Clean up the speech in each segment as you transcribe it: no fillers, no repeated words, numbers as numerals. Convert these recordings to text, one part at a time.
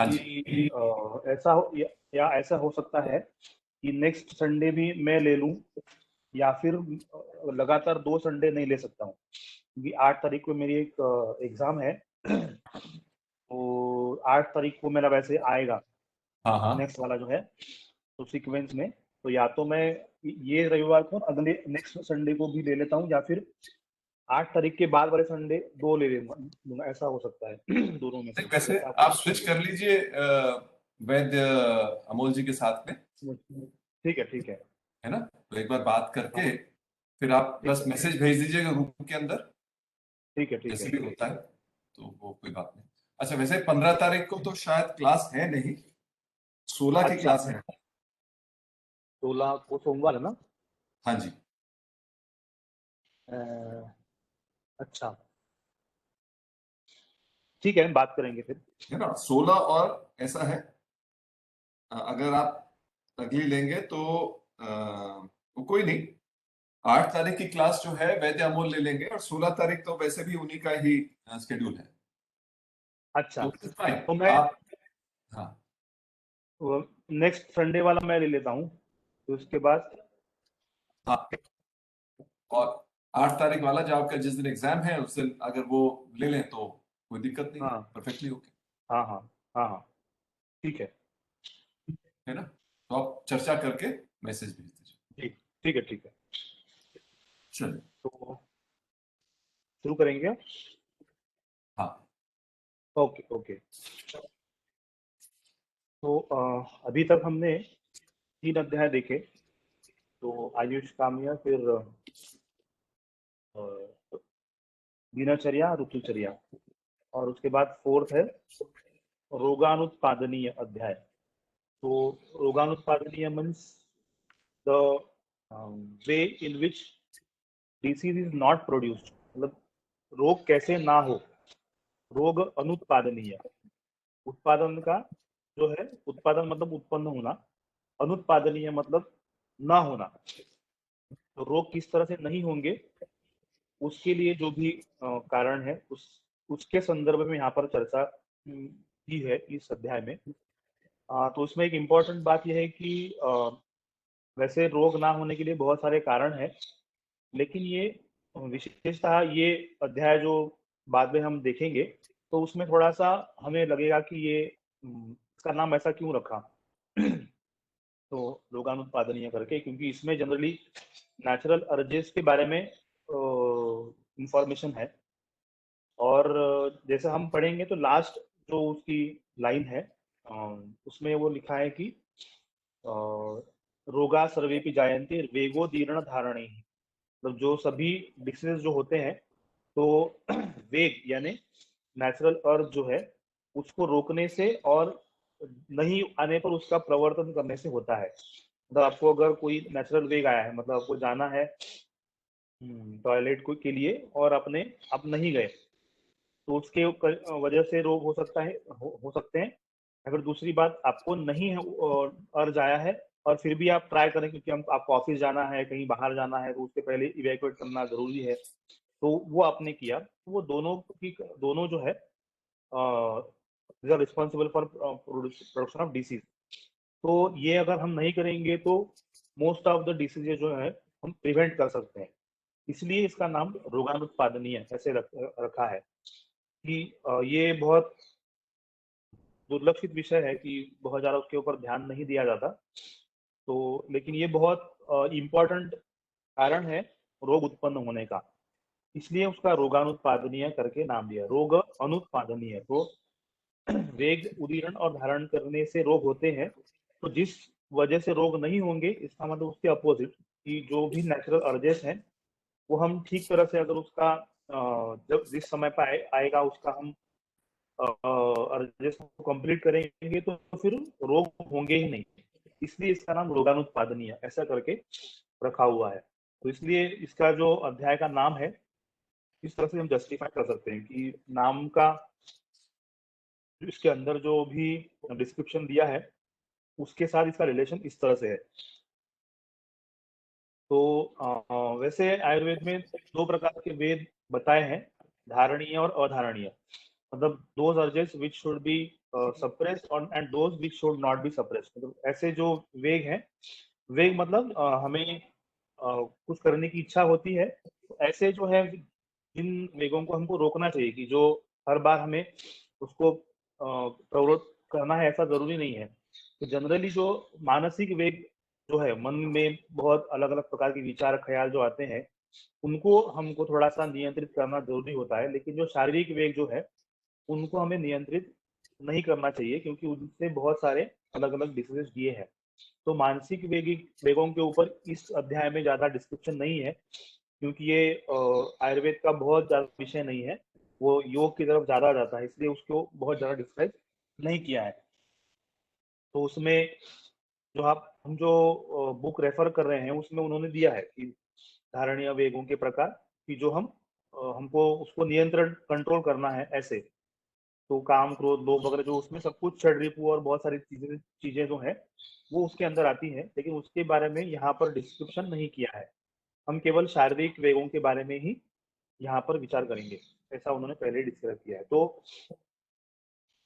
हाँ जी। कि ऐसा हो या ऐसा हो सकता है कि नेक्स्ट संडे भी मैं ले लूं, या फिर लगातार 2 संडे नहीं ले सकता हूँ, क्योंकि 8 तारीख को मेरी एक एग्जाम है। तो 8 तारीख को मेरा वैसे आएगा हाँ हाँ। नेक्स्ट वाला जो है, तो सीक्वेंस में। तो या तो मैं ये रविवार को अगले नेक्स्ट संडे को भी ले लेता हूँ, या फिर 8 तारीख के बाद वाले संडे 2 ले लूंगा, ऐसा हो सकता है। दोनों में से वैसे जैसा आपको आप स्विच कर लीजिए वैद्य अमोल जी के साथ में, ठीक है, ठीक है। है ना? तो एक बार बात हाँ, करके फिर आप ठीक बस है, मैसेज भेज दीजिएगा ग्रुप के अंदर, ठीक है, ठीक जैसे है। भी होता है। तो वो कोई बात नहीं। अच्छा, वैसे 15 तारीख को तो शायद क्लास है नहीं, 16 की अच्छा, क्लास है। 16 को सोमवार है ना? हाँ जी। अ, अच्छा, ठीक है, बात करेंगे फिर। है ना? 16 और ऐसा है, अगर आप अगली लेंगे तो वो कोई नहीं, 8 तारीख की क्लास जो है वैद्य अमोल ले लेंगे, और 16 तारीख तो वैसे भी उन्हीं का ही शेड्यूल है। अच्छा, तो फाइन। तो मैं आप, हाँ नेक्स्ट संडे वाला मैं ले लेता हूँ, तो उसके बाद। हाँ, और 8 तारीख वाला जो आपका जिस दिन एग्जाम है उस दिन अगर वो ले लें तो कोई दिक्कत नहीं है, हाँ, परफेक्टली ओके। हाँ, हाँ, हाँ, हाँ, ठीक है। है ना? तो आप चर्चा करके मैसेज भेज दीजिए। ठीक, ठीक है, ठीक है। चलिए। तो शुरू करेंगे। हाँ ओके, ओके। तो अभी तक हमने 3 अध्याय देखे। तो आयुष काम्य, फिर दिनचर्या, ऋतुचर्या, और उसके बाद फोर्थ है रोगानुत्पादनीय अध्याय। तो रोगानुत्पादनीय means the way in which disease is not produced, मतलब रोग कैसे ना हो। रोग अनुत्पादनीय, उत्पादन का जो है, उत्पादन मतलब उत्पन्न होना, अनुत्पादनीय मतलब ना होना। तो रोग किस तरह से नहीं होंगे, उसके लिए जो भी कारण है, उसके संदर्भ में यहाँ पर चर्चा की है इस अध्याय में। तो उसमें एक इम्पॉर्टेंट बात यह है कि वैसे रोग ना होने के लिए बहुत सारे कारण हैं, लेकिन ये विशेषतः ये अध्याय जो बाद में हम देखेंगे, तो उसमें थोड़ा सा हमें लगेगा कि ये इसका नाम ऐसा क्यों रखा। तो रोगानुत्पादनीय करके, क्योंकि इसमें जनरली नेचुरल अर्जेस के बारे में इंफॉर्मेशन है। और जैसे हम पढ़ेंगे तो लास्ट जो उसकी लाइन है, उसमें वो लिखा है कि अ, रोगा सर्वेपि जायन्ते वेगोदीर्ण धारणे, मतलब जो सभी डिसीजेस जो होते हैं, तो वेग यानी नेचुरल अर्थ जो है, उसको रोकने से और नहीं आने पर उसका प्रवर्तन करने से होता है। मतलब आपको अगर कोई नेचुरल वेग आया है, मतलब आपको जाना है टॉयलेट को के लिए, और आप नहीं गए, तो उसके वजह से रोग हो सकता है, हो सकते हैं। अगर दूसरी बात, आपको नहीं है अर्ज आया है, और फिर भी आप ट्राई करें, क्योंकि हम आपको ऑफिस जाना है, कहीं बाहर जाना है, तो उसके पहले इवैक्यूएट करना जरूरी है, तो वो आपने किया, तो वो दोनों जो है responsible for production of disease. तो ये अगर हम नहीं करेंगे तो मोस्ट ऑफ द डिसीजेज जो है हम प्रिवेंट कर सकते हैं। इसलिए इसका नाम रोगानुत्पादनीय ऐसे रखा है कि ये बहुत दुर्लक्षित विषय है कि बहुत ज्यादा उसके ऊपर ध्यान नहीं दिया जाता। तो लेकिन ये बहुत इम्पोर्टेंट कारण है रोग उत्पन्न होने का, इसलिए उसका रोगानुत्पादनीय करके नाम दिया। रोग अनुत्पादनीय, तो वेग उदीरण और धारण करने से रोग होते हैं। तो जिस वजह से रोग नहीं होंगे, इसका मतलब उसके अपोजिट, कि जो भी नेचुरल अर्जेस हैं, वो हम ठीक तरह से अगर उसका जब जिस समय पर आएगा उसका हम अर्जेस को कंप्लीट करेंगे, तो फिर रोग होंगे ही नहीं। इसलिए इसका नाम रोगानुत्पादनीय ऐसा करके रखा हुआ है। तो इसलिए इसका जो अध्याय का नाम है, इस तरह से हम जस्टिफाई कर सकते हैं कि नाम का इसके अंदर जो भी डिस्क्रिप्शन दिया है, उसके साथ इसका रिलेशन इस तरह से है। तो वैसे आयुर्वेद में 2 प्रकार के वेद बताए हैं, धारणीय और अधारणीय। मतलब those urges which should be suppressed and those which should not be suppressed. मतलब ऐसे जो वेग हैं, वेग मतलब हमें कुछ करने की इच्छा होती है, तो ऐसे जो है जिन वेगों को हमको रोकना चाहिए, कि जो हर बार हमें उसको प्रवृत्त करना है ऐसा जरूरी नहीं है। तो जनरली जो मानसिक वेग जो है, मन में बहुत अलग अलग प्रकार के विचार ख्याल जो आते हैं, उनको हमको थोड़ा सा नियंत्रित करना जरूरी होता है। लेकिन जो शारीरिक वेग जो है, उनको हमें नियंत्रित नहीं करना चाहिए, क्योंकि उनसे बहुत सारे अलग अलग डिसीजेस दिए हैं। तो मानसिक वेगों के ऊपर इस अध्याय में ज्यादा डिस्क्रिप्शन नहीं है, क्योंकि ये आयुर्वेद का बहुत ज्यादा विषय नहीं है, वो योग की तरफ ज्यादा जाता है, इसलिए उसको बहुत ज्यादा डिस्क्राइब नहीं किया है। तो उसमें जो हम जो बुक रेफर कर रहे हैं, उसमें उन्होंने दिया है कि धारणीय वेगों के प्रकार, कि जो हमको उसको नियंत्रण कंट्रोल करना है ऐसे। तो काम क्रोध लोभ वगैरह जो उसमें सब कुछ षड्रिपु और बहुत सारी चीजें चीजें जो है वो उसके अंदर आती है, लेकिन उसके बारे में यहाँ पर डिस्क्रिप्शन नहीं किया है। हम केवल शारीरिक वेगों के बारे में ही यहाँ पर विचार करेंगे, ऐसा उन्होंने पहले डिस्क्राइब किया है। तो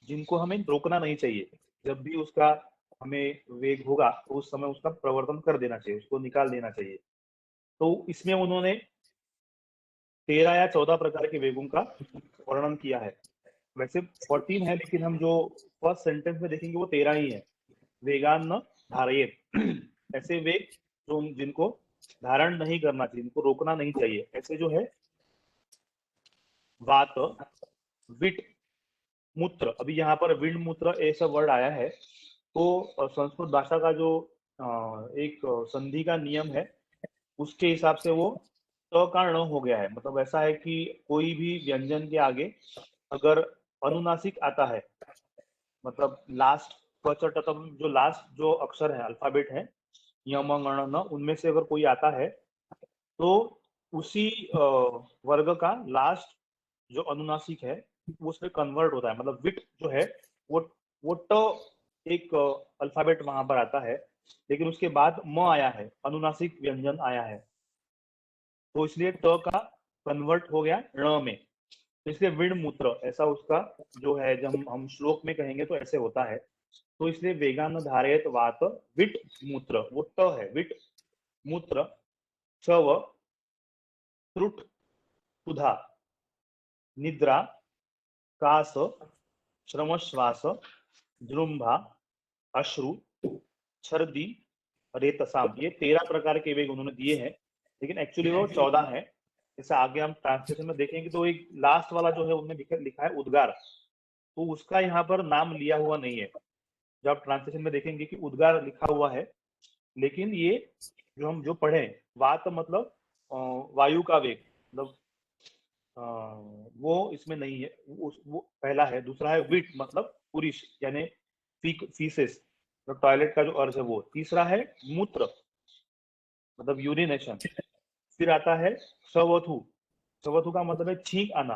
जिनको हमें रोकना नहीं चाहिए, जब भी उसका हमें वेग होगा तो उस समय उसका प्रवर्तन कर देना चाहिए, उसको निकाल देना चाहिए। तो इसमें उन्होंने 13 या 14 प्रकार के वेगों का वर्णन किया है। वैसे 14 है, लेकिन हम जो फर्स्ट सेंटेंस में देखेंगे वो 13 ही है। वेगान न धारयेत ऐसे वेग जो जिनको धारण नहीं करना चाहिए, जिनको रोकना नहीं चाहिए, ऐसे जो है वात, विट, मूत्र। अभी यहाँ पर विण मूत्र ऐसा वर्ड आया है, तो संस्कृत भाषा का जो एक संधि का नियम है, उसके हिसाब से वो त का ण हो गया है। मतलब ऐसा है कि कोई भी व्यंजन के आगे अगर अनुनासिक आता है, मतलब लास्ट जो लास्ट जो अक्षर है, अल्फाबेट है, यम गण न, उनमें से अगर कोई आता है तो उसी वर्ग का लास्ट जो अनुनासिक है वो उसमें कन्वर्ट होता है। मतलब विट जो है वो ट एक अल्फाबेट वहां पर आता है, लेकिन उसके बाद म आया है, अनुनासिक व्यंजन आया है, तो इसलिए ट का कन्वर्ट हो गया ण में। तो इसलिए विण मूत्र ऐसा उसका जो है, जब हम श्लोक में कहेंगे तो ऐसे होता है। तो इसलिए वेगान धारयत वात विट मूत्र, वो ट है, विट मूत्र, चव, त्रुट, सुधा, निद्रा, कास, श्रमश्वास, जृंभा, अश्रु, छर्दी, रेतसाम। ये 13 प्रकार के वेग उन्होंने दिए हैं, लेकिन एक्चुअली वो 14 है। जैसे आगे हम ट्रांसलेशन में देखेंगे तो एक लास्ट वाला जो है उनमें लिखा है उद्गार, तो उसका यहाँ पर नाम लिया हुआ नहीं है। जब आप ट्रांसलेशन में देखेंगे कि उद्गार लिखा हुआ है, लेकिन ये जो हम जो पढ़े, वात मतलब वायु का वेग, मतलब वो इसमें नहीं है। वो पहला है। दूसरा है विट मतलब पुरुष, यानी फीसेस, तो टॉयलेट का जो अर्थ है वो। तीसरा है मूत्र मतलब यूरिनेशन। फिर आता है सवथु, सवथु का मतलब है छींक आना।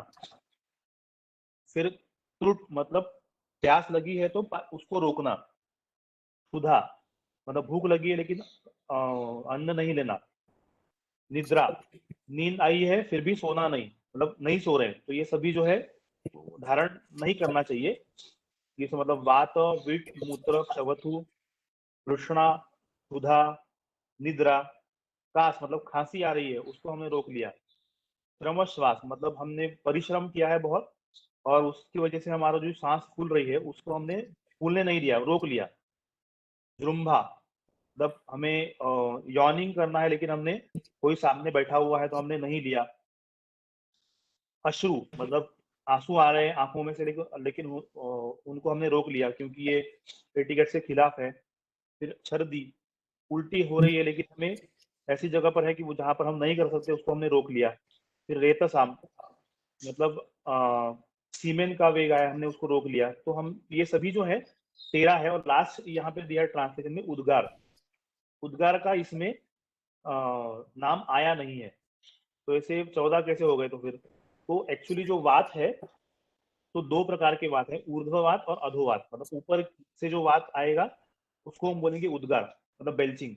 फिर त्रुट मतलब प्यास लगी है तो उसको रोकना। सुधा मतलब भूख लगी है लेकिन अन्न नहीं लेना। निद्रा, नींद आई है फिर भी सोना नहीं, मतलब नहीं सो रहे, तो ये सभी जो है धारण नहीं करना चाहिए। ये सब मतलब वात, विट, मूत्र, क्षवथु, तृष्णा, सुधा, निद्रा, कास मतलब खांसी आ रही है उसको हमने रोक लिया। श्रम श्वास मतलब हमने परिश्रम किया है बहुत और उसकी वजह से हमारा जो सांस फूल रही है उसको हमने फूलने नहीं दिया, रोक लिया। जृंभा मतलब हमें यॉर्निंग करना है लेकिन हमने कोई सामने बैठा हुआ है तो हमने नहीं लिया। अश्रु मतलब आंसू आ रहे हैं आंखों में से, लेकिन उनको हमने रोक लिया क्योंकि ये एटिकेट से खिलाफ है। फिर छर्दी, उल्टी हो रही है लेकिन हमें ऐसी जगह पर है कि वो जहां पर हम नहीं कर सकते उसको हमने रोक लिया। फिर रेतसाम मतलब सीमेन का वेग आया, हमने उसको रोक लिया। तो हम ये सभी जो है 13 है। और लास्ट यहाँ पे दिया ट्रांसलेशन में उद्गार। उद्गार का इसमें नाम आया नहीं है, तो ऐसे 14 कैसे हो गए? तो फिर तो एक्चुअली जो वात है तो दो प्रकार के वात है, ऊर्ध्ववात और अधोवात। मतलब ऊपर से जो वात आएगा उसको हम बोलेंगे उद्गार मतलब बेल्चिंग,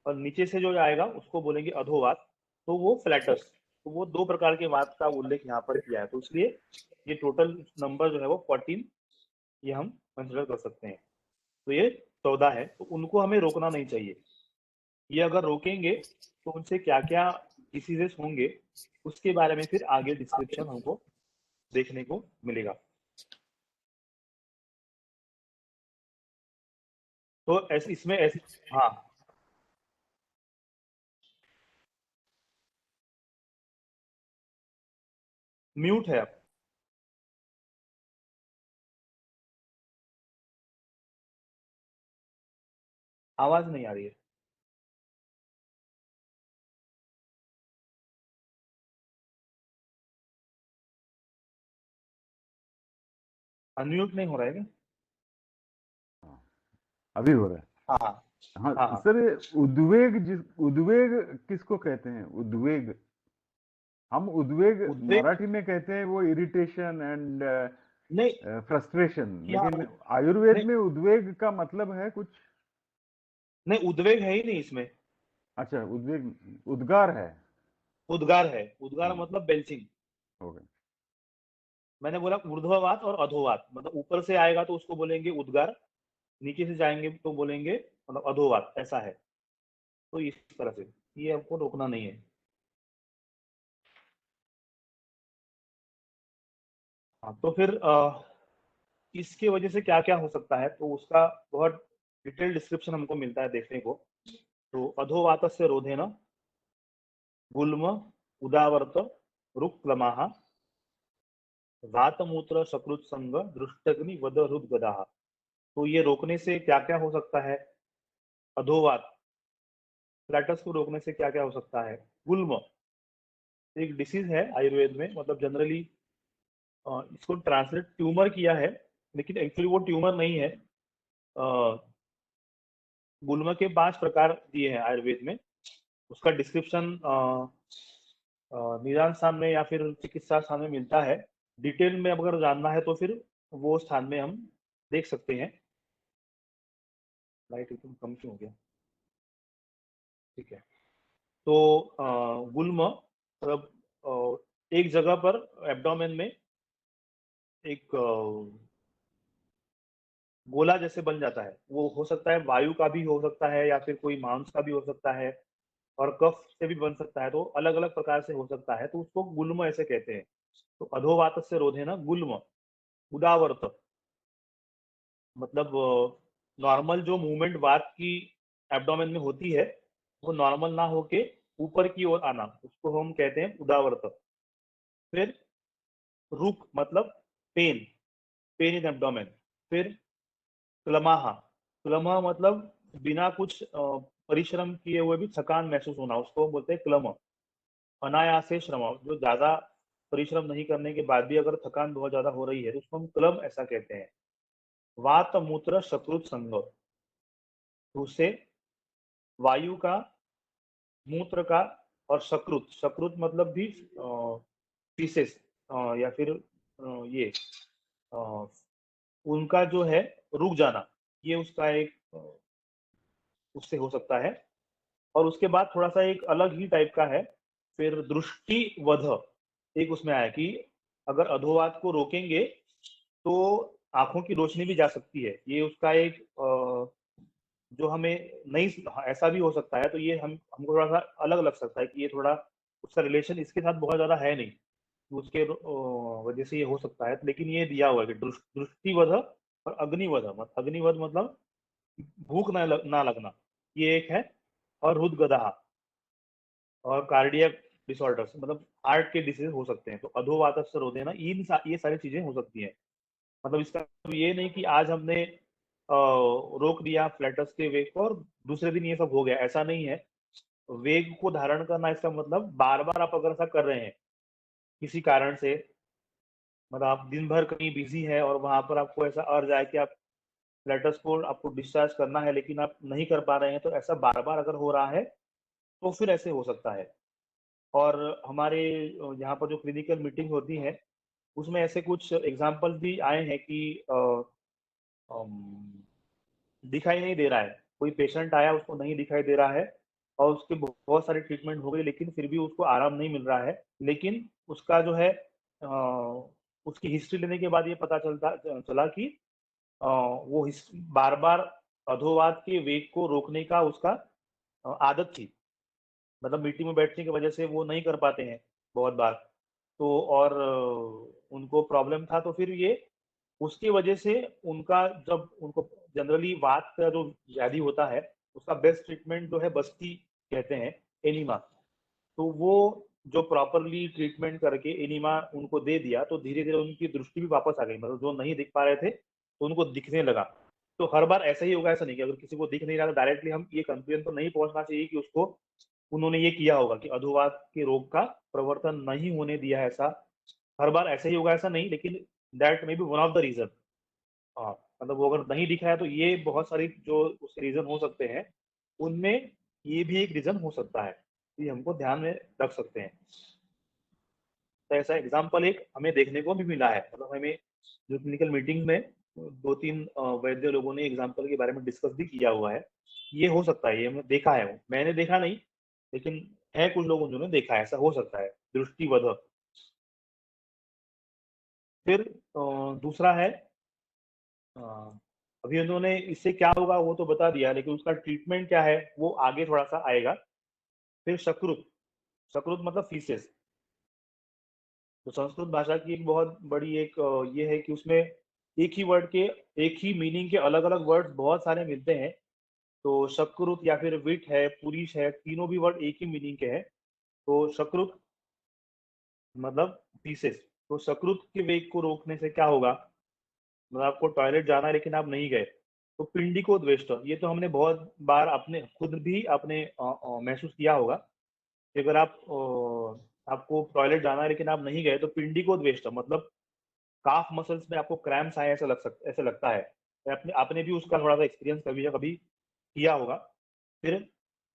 और नीचे से जो आएगा उसको बोलेंगे अधोवात, तो वो फ्लैटस। तो वो दो प्रकार के वात का उल्लेख यहाँ पर किया है, तो इसलिए ये टोटल नंबर जो है वो 14 ये हम कंसिडर कर सकते हैं। तो ये 14 है, तो उनको हमें रोकना नहीं चाहिए। ये अगर रोकेंगे तो उनसे क्या क्या डिसीजेस होंगे उसके बारे में फिर आगे डिस्क्रिप्शन हमको देखने को मिलेगा। तो ऐसे इसमें ऐसे, हाँ म्यूट है आप, आवाज नहीं आ रही है। अनम्यूट नहीं हो रहा है क्या? अभी हो रहा है। हाँ हाँ हाँ हाँ। सर, उद्वेग किसको कहते हैं? उद्वेग, हम उद्वेग उद्वेग मराठी में कहते हैं वो इरिटेशन एंड नहीं, फ्रस्ट्रेशन, यहाँ लेकिन आयुर्वेद नहीं, में उद्वेग का मतलब है कुछ। नहीं उद्वेग है ही नहीं इसमें। अच्छा, उद्वेग उद्गार है। उद्गार है, उद्गार हम्म, मतलब बेल्चिंग। हो गया। मैंने बोला ऊर्ध्ववात और अधोवात, मतलब ऊपर से आएगा तो उसको बोलेंगे उद्गार, नीचे से जाएंगे तो बोलेंगे मतलब अधोवात, ऐसा है। तो इस तरह से ये आपको रोकना नहीं है। हाँ, तो फिर इसके वजह से क्या क्या हो सकता है, तो उसका बहुत डिटेल डिस्क्रिप्शन हमको मिलता है देखने को। तो अधोवात से रोधेन गुल्म उदावर्त रुक्लमाः वातमूत्र सकृत संग दृष्टग्नि वद हृदगदाः। तो ये रोकने से क्या क्या हो सकता है? अधोवात, फ्लैटस को रोकने से क्या क्या हो सकता है? गुल्म एक डिसीज है आयुर्वेद में, मतलब जनरली इसको ट्रांसलेट ट्यूमर किया है, लेकिन एक्चुअली वो ट्यूमर नहीं है। गुल्म के 5 प्रकार दिए हैं आयुर्वेद में। उसका डिस्क्रिप्शन निदान स्थान में या फिर चिकित्सा स्थान में मिलता है। डिटेल में अगर जानना है तो फिर वो स्थान में हम देख सकते हैं। लाइट एकदम कम क्यों हो गया? ठीक है। तो गुल्म मतलब एक जगह पर एब्डोमेन में एक गोला जैसे बन जाता है। वो हो सकता है वायु का भी हो सकता है या फिर कोई मांस का भी हो सकता है, और कफ से भी बन सकता है। तो अलग अलग प्रकार से हो सकता है, तो उसको गुल्म ऐसे कहते हैं। तो अधोवात से रोधे ना गुल्म उदावर्त, मतलब नॉर्मल जो मूवमेंट वात की एब्डोमेन में होती है वो नॉर्मल ना होके ऊपर की ओर आना, उसको हम कहते हैं उदावर्त। फिर रुक मतलब पेन, पेन इन एब्डोमेन। फिर क्लमाहा, क्लमा मतलब बिना कुछ परिश्रम किए हुए भी थकान महसूस होना, उसको बोलते हैं क्लम। अनायासे श्रम, जो ज्यादा परिश्रम नहीं करने के बाद भी अगर थकान बहुत ज्यादा हो रही है तो उसको हम क्लम ऐसा कहते हैं। वात मूत्र शत्रुत संग, तो उससे वायु का, मूत्र का और सकृत, सकृत मतलब भी फीसेस या फिर ये उनका जो है रुक जाना, ये उसका एक उससे हो सकता है। और उसके बाद थोड़ा सा एक अलग ही टाइप का है, फिर दृष्टि वध एक उसमें आया कि अगर अधोवात को रोकेंगे तो आंखों की रोशनी भी जा सकती है। ये उसका एक जो हमें नहीं, ऐसा भी हो सकता है। तो ये हमको थोड़ा सा अलग लग सकता है कि ये थोड़ा उसका रिलेशन इसके साथ बहुत ज्यादा है नहीं, तो उसके वजह से ये हो सकता है। लेकिन ये दिया हुआ है कि दृष्टिवध और अग्निवध, अग्निवध मतलब भूख ना लगना, ये एक है। और हृदगदाह और कार्डियक डिसऑर्डर्स, मतलब हार्ट के डिसीज हो सकते हैं। तो अधोवात से रोधे ना ये सारी चीजें हो सकती हैं। मतलब इसका मतलब ये नहीं कि आज हमने रोक दिया फ्लैटस के वेग को और दूसरे दिन ये सब हो गया, ऐसा नहीं है। वेग को धारण करना इसका मतलब बार बार आप अगर ऐसा कर रहे हैं किसी कारण से, मतलब आप दिन भर कहीं बिजी है और वहां पर आपको ऐसा अर्ज आए कि आप फ्लैटस को आपको डिस्चार्ज करना है लेकिन आप नहीं कर पा रहे हैं, तो ऐसा बार बार अगर हो रहा है तो फिर ऐसे हो सकता है। और हमारे यहाँ पर जो क्लिनिकल मीटिंग होती है उसमें ऐसे कुछ एग्जाम्पल भी आए हैं कि अम, दिखाई नहीं दे रहा है, कोई पेशेंट आया उसको नहीं दिखाई दे रहा है और उसके बहुत सारे ट्रीटमेंट हो गए लेकिन फिर भी उसको आराम नहीं मिल रहा है। लेकिन उसका जो है उसकी हिस्ट्री लेने के बाद ये पता चला कि वो बार बार अधोवात के वेग को रोकने का उसका आदत थी। मतलब मीटिंग में बैठने की वजह से वो नहीं कर पाते हैं बहुत बार। तो और उनको प्रॉब्लम था, तो फिर ये उसकी वजह से उनका, जब उनको जनरली वात का जो व्याधि होता है उसका बेस्ट ट्रीटमेंट जो है बस्ती कहते हैं, एनिमा। तो वो जो प्रॉपरली ट्रीटमेंट करके एनिमा उनको दे दिया, तो धीरे धीरे उनकी दृष्टि भी वापस आ गई। मतलब जो नहीं दिख पा रहे थे तो उनको दिखने लगा। तो हर बार ऐसा ही होगा ऐसा नहीं कि अगर किसी को दिख नहीं रहा तो डायरेक्टली हम ये कंक्लूजन तो नहीं पहुंचना चाहिए कि उसको उन्होंने ये किया होगा कि अधोवात के रोग का प्रवर्तन नहीं होने दिया है। ऐसा हर बार ऐसे ही होगा ऐसा नहीं, लेकिन that may be one of the reason. हाँ, मतलब वो अगर नहीं दिख रहा है तो ये बहुत सारी जो उसके रीजन हो सकते हैं, उनमें ये भी एक रीजन हो सकता है। ये हमको ध्यान में रख सकते हैं। तो ऐसा एग्जाम्पल एक हमें देखने को भी मिला है। मतलब हमें जो क्लिनिकल मीटिंग में 2-3 वैद्य लोगों ने एग्जाम्पल के बारे में डिस्कस भी किया हुआ है। ये हो सकता है, ये हमने देखा है। मैंने देखा नहीं, लेकिन है कुछ लोगों जिन्होंने देखा है, ऐसा हो सकता है दृष्टिवर्धक। फिर दूसरा है, अ, अभी उन्होंने इससे क्या होगा वो तो बता दिया, लेकिन उसका ट्रीटमेंट क्या है वो आगे थोड़ा सा आएगा। फिर सकृत, सकृत मतलब फीसेस। तो संस्कृत भाषा की एक बहुत बड़ी एक ये है कि उसमें एक ही वर्ड के, एक ही मीनिंग के अलग अलग वर्ड्स बहुत सारे मिलते हैं। तो सकृत या फिर विट है, पुरीश है, तीनों भी वर्ड एक ही मीनिंग के हैं। तो सकृत मतलब फीसेस। तो सकृत के वेग को रोकने से क्या होगा? मतलब आपको टॉयलेट जाना है लेकिन आप नहीं गए, तो पिंडी को द्वेष्ट, ये तो हमने बहुत बार अपने खुद भी अपने महसूस किया होगा कि अगर आप आपको टॉयलेट जाना है लेकिन आप नहीं गए, तो पिंडी को द्वेष्ट मतलब काफ मसल्स में आपको क्रैम्प्स आए, ऐसा लगता है। आपने आपने भी उसका थोड़ा सा एक्सपीरियंस कभी या कभी किया होगा। फिर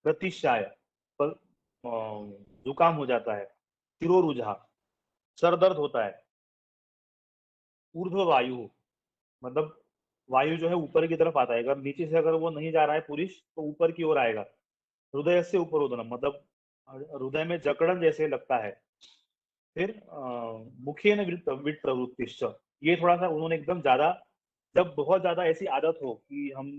प्रतिशाय पर जुकाम हो जाता है, शिरोरुझा, सर दर्द होता है, ऊर्ध्व वायु मतलब वायु जो है ऊपर की तरफ आता है। अगर नीचे से अगर वो नहीं जा रहा है पुरुष तो ऊपर की ओर आएगा। हृदय से ऊपर उदनम मतलब हृदय में जकड़न जैसे लगता है। फिर मुखेन विट प्रवृत्तिश्च, ये थोड़ा सा उन्होंने एकदम ज्यादा, जब बहुत ज्यादा ऐसी आदत हो कि हम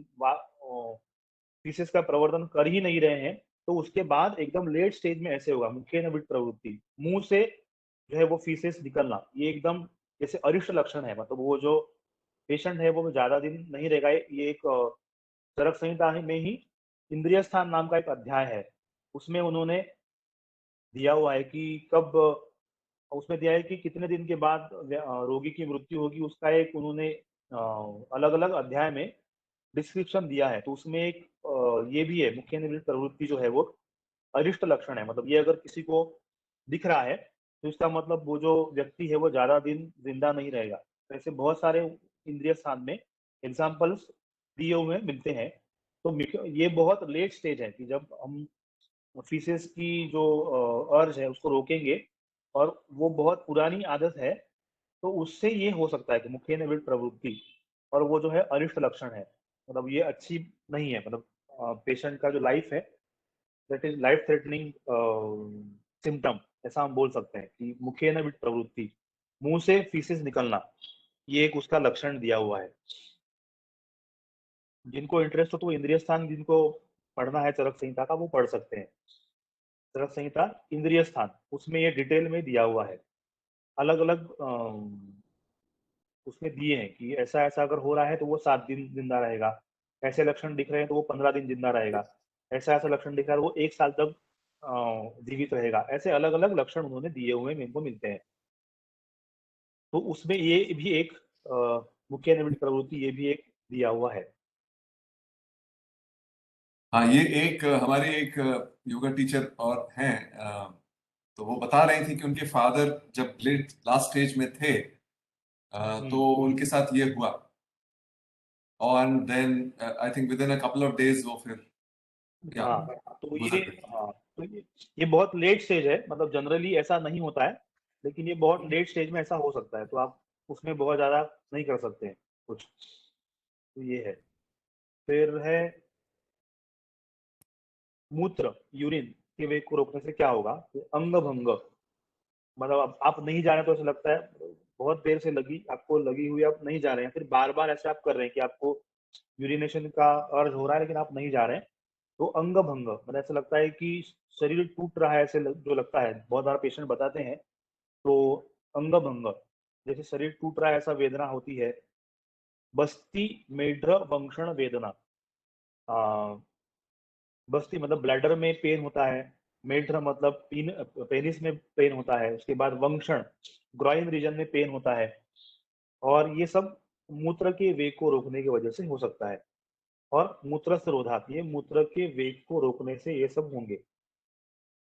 फीसेस का प्रवर्तन कर ही नहीं रहे हैं, तो उसके बाद एकदम लेट स्टेज में ऐसे होगा, मुखेन विट प्रवृत्ति, मुंह से जो है वो फीसेस निकलना, ये एकदम जैसे अरिष्ट लक्षण है। मतलब वो जो पेशेंट है वो ज्यादा दिन नहीं रहेगा। ये एक चरक संहिता में ही इंद्रिय स्थान नाम का एक अध्याय है, उसमें उन्होंने दिया हुआ है कि कब, उसमें दिया है कि कितने दिन के बाद रोगी की मृत्यु होगी। उसका एक उन्होंने अलग अलग अध्याय में डिस्क्रिप्शन दिया है। तो उसमें एक ये भी है, मुख्य निवृत्त प्रवृत्ति जो है वो अरिष्ट लक्षण है। मतलब ये अगर किसी को दिख रहा है तो इसका मतलब वो जो व्यक्ति है वो ज्यादा दिन जिंदा नहीं रहेगा। तो ऐसे बहुत सारे इंद्रिय स्थान में एग्जाम्पल्स दिए हुए मिलते हैं। तो ये बहुत लेट स्टेज है कि जब हम फीसेस की जो अर्ज है उसको रोकेंगे, और वो बहुत पुरानी आदत है, तो उससे ये हो सकता है कि मुख्य निवृत्त प्रवृत्ति, और वो जो है अरिष्ट लक्षण है। मतलब ये अच्छी नहीं है। मतलब पेशेंट का जो लाइफ है, that is life threatening symptom, ऐसा हम बोल सकते हैं कि मुख्य निवृत्त प्रवृत्ति, मुंह से फीसेस निकलना, ये एक उसका लक्षण दिया हुआ है। जिनको इंटरेस्ट हो तो वो इंद्रिय स्थान, जिनको पढ़ना है चरक संहिता का, वो पढ़ सकते हैं। चरक संहिता इंद्रिय स्थान, उसमें ये डिटेल में दिया हुआ है। अलग अलग उसमें दिए हैं कि ऐसा ऐसा अगर हो रहा है तो वो 7 दिन जिंदा रहेगा, ऐसे लक्षण दिख रहे हैं तो वो 15 दिन जिंदा रहेगा, ऐसा ऐसा लक्षण दिख रहा है तो वो 1 साल तक जीवित रहेगा। ऐसे अलग अलग लक्षण उन्होंने दिए हुए मेरे को मिलते हैं। तो उसमें ये भी एक मुख्य निवृत्त प्रवृत्ति, ये भी एक दिया हुआ है। हाँ, ये एक हमारे एक योगा टीचर और हैं, तो वो बता रहे थे कि उनके फादर जब लेट लास्ट स्टेज में थे, तो उनके साथ ये हुआ। और then I think within a couple of days वो फिर क्या हाँ, तो ये, गुजर गए। हाँ, तो ये बहुत लेट स्टेज है। मतलब जनरली ऐसा नहीं होता है, लेकिन ये बहुत लेट स्टेज में ऐसा हो सकता है। तो आप उसमें बहुत ज्यादा नहीं कर सकते हैं कुछ। तो ये है। फिर है मूत्र, यूरिन के वेग को रोकने से क्या होगा? तो अंग भंग, मतलब आप नहीं जाने तो ऐसा लगता है बहुत देर से आपको लगी हुई, आप नहीं जा रहे हैं, फिर बार बार ऐसे आप कर रहे हैं कि आपको यूरिनेशन का अर्ज हो रहा है लेकिन आप नहीं जा रहे हैं, तो अंग भंग, मतलब ऐसा लगता है कि शरीर टूट रहा है, ऐसे जो लगता है, बहुत बार पेशेंट बताते हैं। तो अंग भंग, जैसे शरीर टूट रहा है ऐसा वेदना होती है। बस्ती मेढ्र वंक्षण वेदना, बस्ती मतलब ब्लैडर में पेन होता है, मेढ्र मतलब पेनिस में पेन होता है, उसके बाद वंक्षण ग्रॉइन रीजन में पेन होता है, और ये सब मूत्र के वेग को रोकने की वजह से हो सकता है। और मूत्रस्रोधात, ये मूत्र के वेग को रोकने से ये सब होंगे।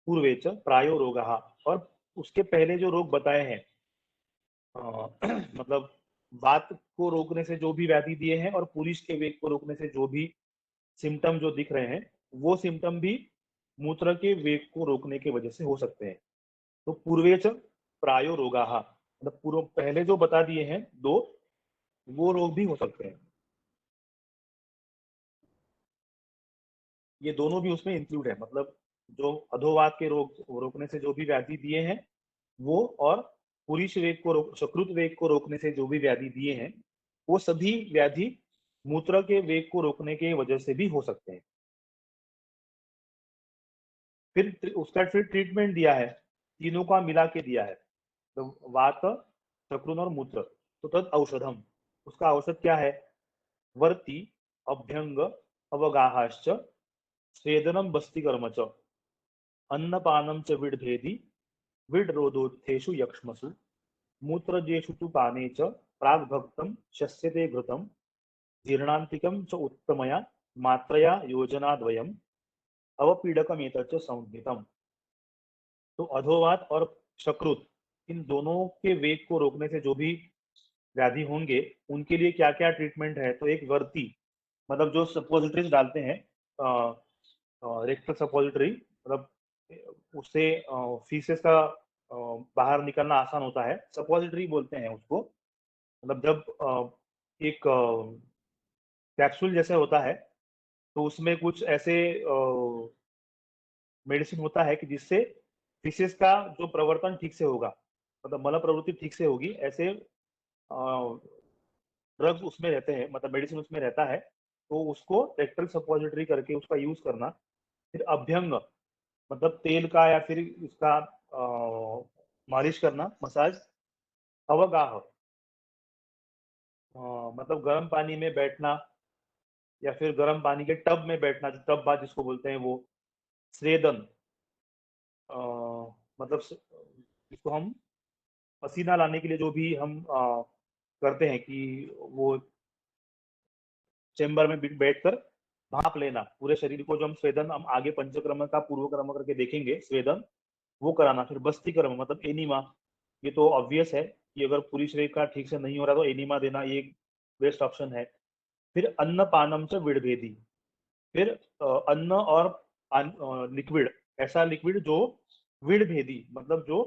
पूर्वेच प्रायो रोगः, और उसके पहले जो रोग बताए हैं, मतलब वात को रोकने से जो भी व्याधि दिए हैं और पुरुष के वेग को रोकने से जो भी सिम्टम जो दिख रहे हैं, वो सिम्टम भी मूत्र के वेग को रोकने की वजह से हो सकते हैं। तो पूर्वेच प्रायो रोगाः, मतलब पूर्व पहले जो बता दिए हैं दो, वो रोग भी हो सकते हैं। ये दोनों भी उसमें इंक्लूड है, मतलब जो अधोवात के रोग रोकने से जो भी व्याधि दिए हैं वो, और पुरुष वेग को सकृत वेग को रोकने से जो भी व्याधि दिए हैं, वो सभी व्याधि मूत्र के वेग को रोकने के वजह से भी हो सकते हैं। फिर उसका फिर ट्रीटमेंट दिया है, तीनों का मिला के दिया है, तो वात शक्रुन और मूत्र, तो तद औषधम, उसका औषध क्या है? वर्ती अभ्यंग अवगाहाश्च स्वेदनम बस्तिकर्म च अन्नपानम च विडभेदी विडरोधोत्थेषु यक्ष्मसु मूत्रजेषु तु पाने च प्राग्भक्तं शस्यते घृतं जीर्णान्तिकं च उत्तमया मात्रया योजनाद्वयम् अवपीडकमेतच्च संज्ञितम्। तो अधोवात और शकृत, इन दोनों के वेग को रोकने से जो भी व्याधि होंगे, उनके लिए क्या क्या ट्रीटमेंट है? तो एक वर्ती, मतलब जो सपोजिटरीज डालते हैं, रेक्टल सपोजिटरी, मतलब उससे फीसेस का बाहर निकलना आसान होता है, सपोजिटरी बोलते हैं उसको। मतलब जब एक कैप्सूल जैसे होता है, तो उसमें कुछ ऐसे मेडिसिन होता है कि जिससे फीसेस का जो प्रवर्तन ठीक से होगा, मतलब मल प्रवृत्ति ठीक से होगी, ऐसे ड्रग्स उसमें रहते हैं, मतलब मेडिसिन उसमें रहता है। तो उसको रेक्टल सपोजिटरी करके उसका यूज करना। फिर अभ्यंग, मतलब तेल का या फिर इसका मालिश करना, मसाज। अवगाह, मतलब गर्म पानी में बैठना, या फिर गर्म पानी के टब में बैठना, जो टब बाथ जिसको बोलते हैं वो। स्वेदन, मतलब जिसको हम पसीना लाने के लिए जो भी हम करते हैं कि वो चेंबर में बैठकर भाप लेना पूरे शरीर को, जो हम स्वेदन, हम आगे पंचक्रम का पूर्व क्रम करके देखेंगे, स्वेदन वो कराना। फिर बस्तिकर्म मतलब एनिमा, ये तो ऑब्वियस है कि अगर पूरी शरीर का ठीक से नहीं हो रहा तो एनिमा देना ये एक बेस्ट ऑप्शन है। फिर अन्न पानम च विड़भेदी, फिर अन्न और लिक्विड, ऐसा लिक्विड जो विड़भेदी, मतलब जो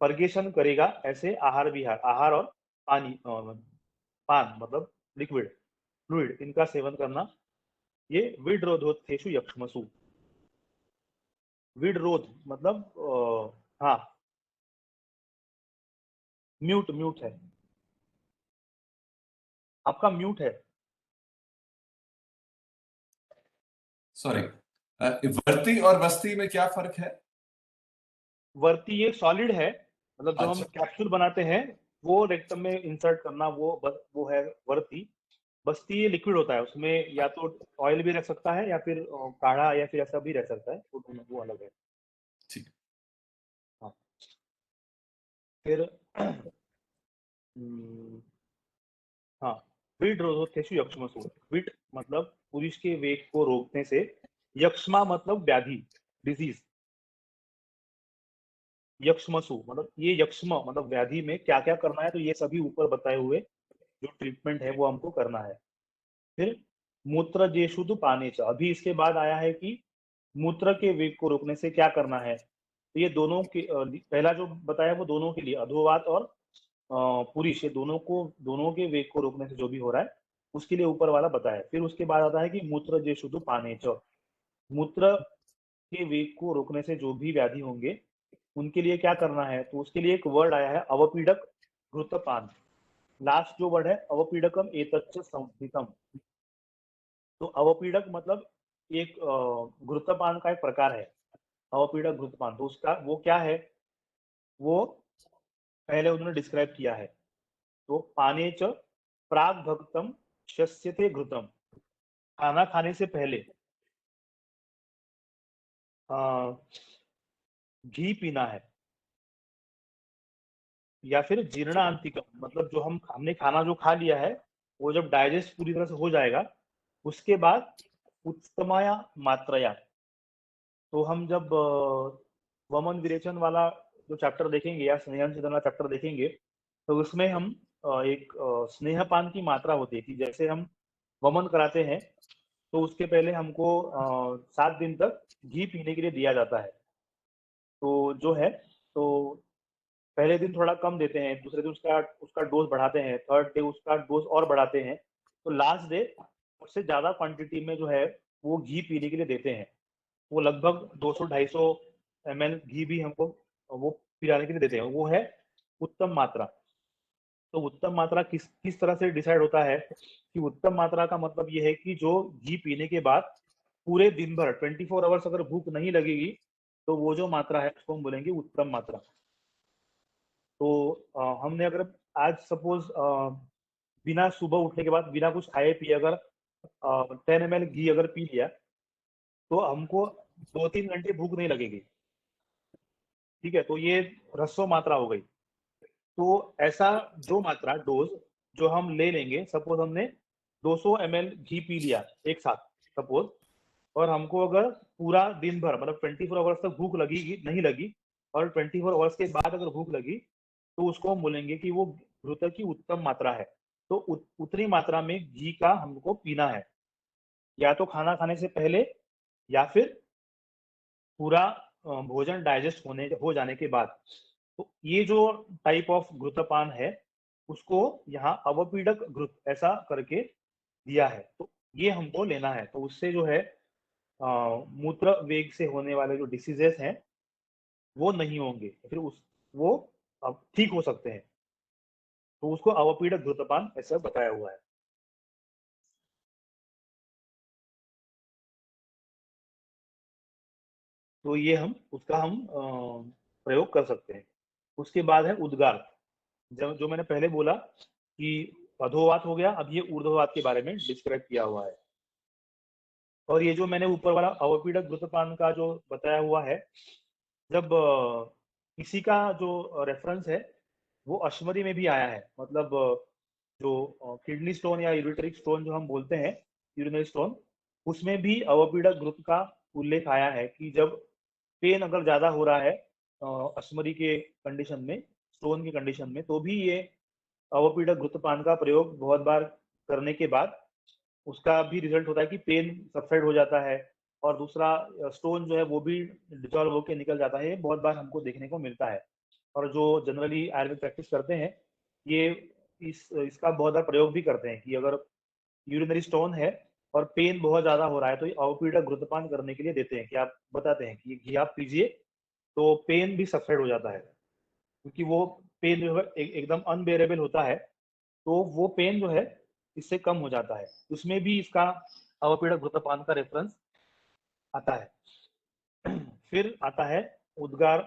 पर्गेशन करेगा, ऐसे आहार विहार, आहार और पानी, पान मतलब लिक्विड फ्लूइड, इनका सेवन करना। ये विडरोधोत्थेषु यक्ष्मसु, विडरोध मतलब हाँ, म्यूट म्यूट है, आपका म्यूट है। सॉरी, वर्ती और बस्ती में क्या फर्क है? वर्ती ये सॉलिड है, मतलब जो हम अच्छा, कैप्सूल बनाते हैं वो रेक्टम में इंसर्ट करना, वो है वर्ती। बस्ती ये लिक्विड होता है, उसमें या तो ऑयल भी रह सकता है या फिर काढ़ा या फिर ऐसा भी रह सकता है, वो अलग है। ठीक। हाँ। फिर हम्म, हाँ, विडरोधोत्थेषु यक्ष्मसु, विड मतलब पुरुष के वेग को रोकने से, यक्ष्मा मतलब व्याधि, डिजीज। यक्ष्मसु मतलब ये यक्ष्म मतलब व्याधि में क्या क्या करना है, तो ये सभी ऊपर बताए हुए जो ट्रीटमेंट है वो हमको करना है। फिर मूत्र जेशुदु पाने च, अभी इसके बाद आया है कि मूत्र के वेग को रोकने से क्या करना है। तो ये दोनों के पहला जो बताया वो दोनों के लिए, अधोवात और पुरुष, ये दोनों के वेग को रोकने से जो भी हो रहा है उसके लिए ऊपर वाला बताया। फिर उसके बाद आता है कि मूत्र जेशुदु पाने च, मूत्र के वेग को रोकने से जो भी व्याधि होंगे उनके लिए क्या करना है, तो उसके लिए एक वर्ड आया है अवपीडक घृतपान। लास्ट जो वर्ड है अवपीडकम एतच्च संस्थितम। तो अवपीडक मतलब एक घृतपान का एक प्रकार है, अवपीडक घृतपान। तो उसका वो क्या है, वो पहले उन्होंने डिस्क्राइब किया है। तो पाने च प्राग भक्तम शस्यते घृतम, खाना खाने से पहले घी पीना है। या फिर जीर्णांतिकम मतलब जो हमने खाना जो खा लिया है वो जब डाइजेस्ट पूरी तरह से हो जाएगा उसके बाद उत्तमाया मात्रया। तो हम जब वमन विरेचन वाला जो चैप्टर देखेंगे या स्नेहन छेदन वाला चैप्टर देखेंगे तो उसमें हम एक स्नेहपान की मात्रा होती है कि जैसे हम वमन कराते हैं तो उसके पहले हमको 7 दिन तक घी पीने के लिए दिया जाता है। तो जो है तो पहले दिन थोड़ा कम देते हैं, दूसरे दिन उसका उसका डोज बढ़ाते हैं, थर्ड डे उसका डोज और बढ़ाते हैं, तो लास्ट डे उससे ज्यादा क्वांटिटी में जो है वो घी पीने के लिए देते हैं। वो लगभग 200-250 ml घी भी हमको वो पिलाने के लिए देते हैं। वो है उत्तम मात्रा। तो उत्तम मात्रा किस किस तरह से डिसाइड होता है कि उत्तम मात्रा का मतलब ये है कि जो घी पीने के बाद पूरे दिन भर 24 आवर्स अगर भूख नहीं लगेगी तो वो जो मात्रा है उसको हम बोलेंगे उत्तम मात्रा। तो हमने अगर आज सपोज बिना सुबह उठने के बाद बिना कुछ खाए पिए अगर 10 ml घी अगर पी लिया तो हमको 2-3 घंटे भूख नहीं लगेगी। ठीक है, तो ये ह्रस्व मात्रा हो गई। तो ऐसा जो मात्रा डोज जो हम ले लेंगे, सपोज हमने 200 ml घी पी लिया एक साथ सपोज, और हमको अगर पूरा दिन भर मतलब 24 आवर्स तक भूख लगेगी नहीं लगी और 24 आवर्स के बाद अगर भूख लगी तो उसको हम बोलेंगे कि वो घृत की उत्तम मात्रा है। तो उतनी मात्रा में घी का हमको पीना है, या तो खाना खाने से पहले या फिर पूरा भोजन डाइजेस्ट हो जाने के बाद। तो ये जो टाइप ऑफ घृतपान है उसको यहाँ अवपीडक घृत ऐसा करके दिया है। तो ये हमको लेना है, तो उससे जो है मूत्र वेग से होने वाले जो डिसीजेस हैं वो नहीं होंगे, फिर उस वो ठीक हो सकते हैं। तो उसको अवपीडक घृतपान ऐसा बताया हुआ है। तो ये हम उसका हम प्रयोग कर सकते हैं। उसके बाद है उद्गार। जब जो मैंने पहले बोला कि अधोवात हो गया, अब ये ऊर्ध्ववात के बारे में डिस्क्राइब किया हुआ है। और ये जो मैंने ऊपर वाला अवपीडक घृतपान का जो बताया हुआ है, जब इसी का जो रेफरेंस है वो अश्वरी में भी आया है। मतलब जो किडनी स्टोन या यूरिटरी स्टोन जो हम बोलते हैं, यूरिनरी स्टोन, उसमें भी अवपीडक घृत का उल्लेख आया है कि जब पेन अगर ज्यादा हो रहा है अश्वरी के कंडीशन में, स्टोन की कंडीशन में, तो भी ये अवपीडक घृतपान का प्रयोग बहुत बार करने के बाद उसका भी रिजल्ट होता है कि पेन सबसाइड हो जाता है और दूसरा स्टोन जो है वो भी डिजॉल्व होकर निकल जाता है। ये बहुत बार हमको देखने को मिलता है। और जो जनरली आयुर्वेद प्रैक्टिस करते हैं ये इसका बहुत बार प्रयोग भी करते हैं कि अगर यूरिनरी स्टोन है और पेन बहुत ज्यादा हो रहा है तो ये अवपीडक घृतपान करने के लिए देते हैं कि आप बताते हैं कि ये घी आप पीजिए तो पेन भी सबसाइड हो जाता है। क्योंकि वो पेन जो है एकदम अनबेरेबल होता है, तो वो पेन जो है इससे कम हो जाता है। उसमें भी इसका अवपीडक घृतपान का रेफरेंस आता है। फिर आता है उद्गार।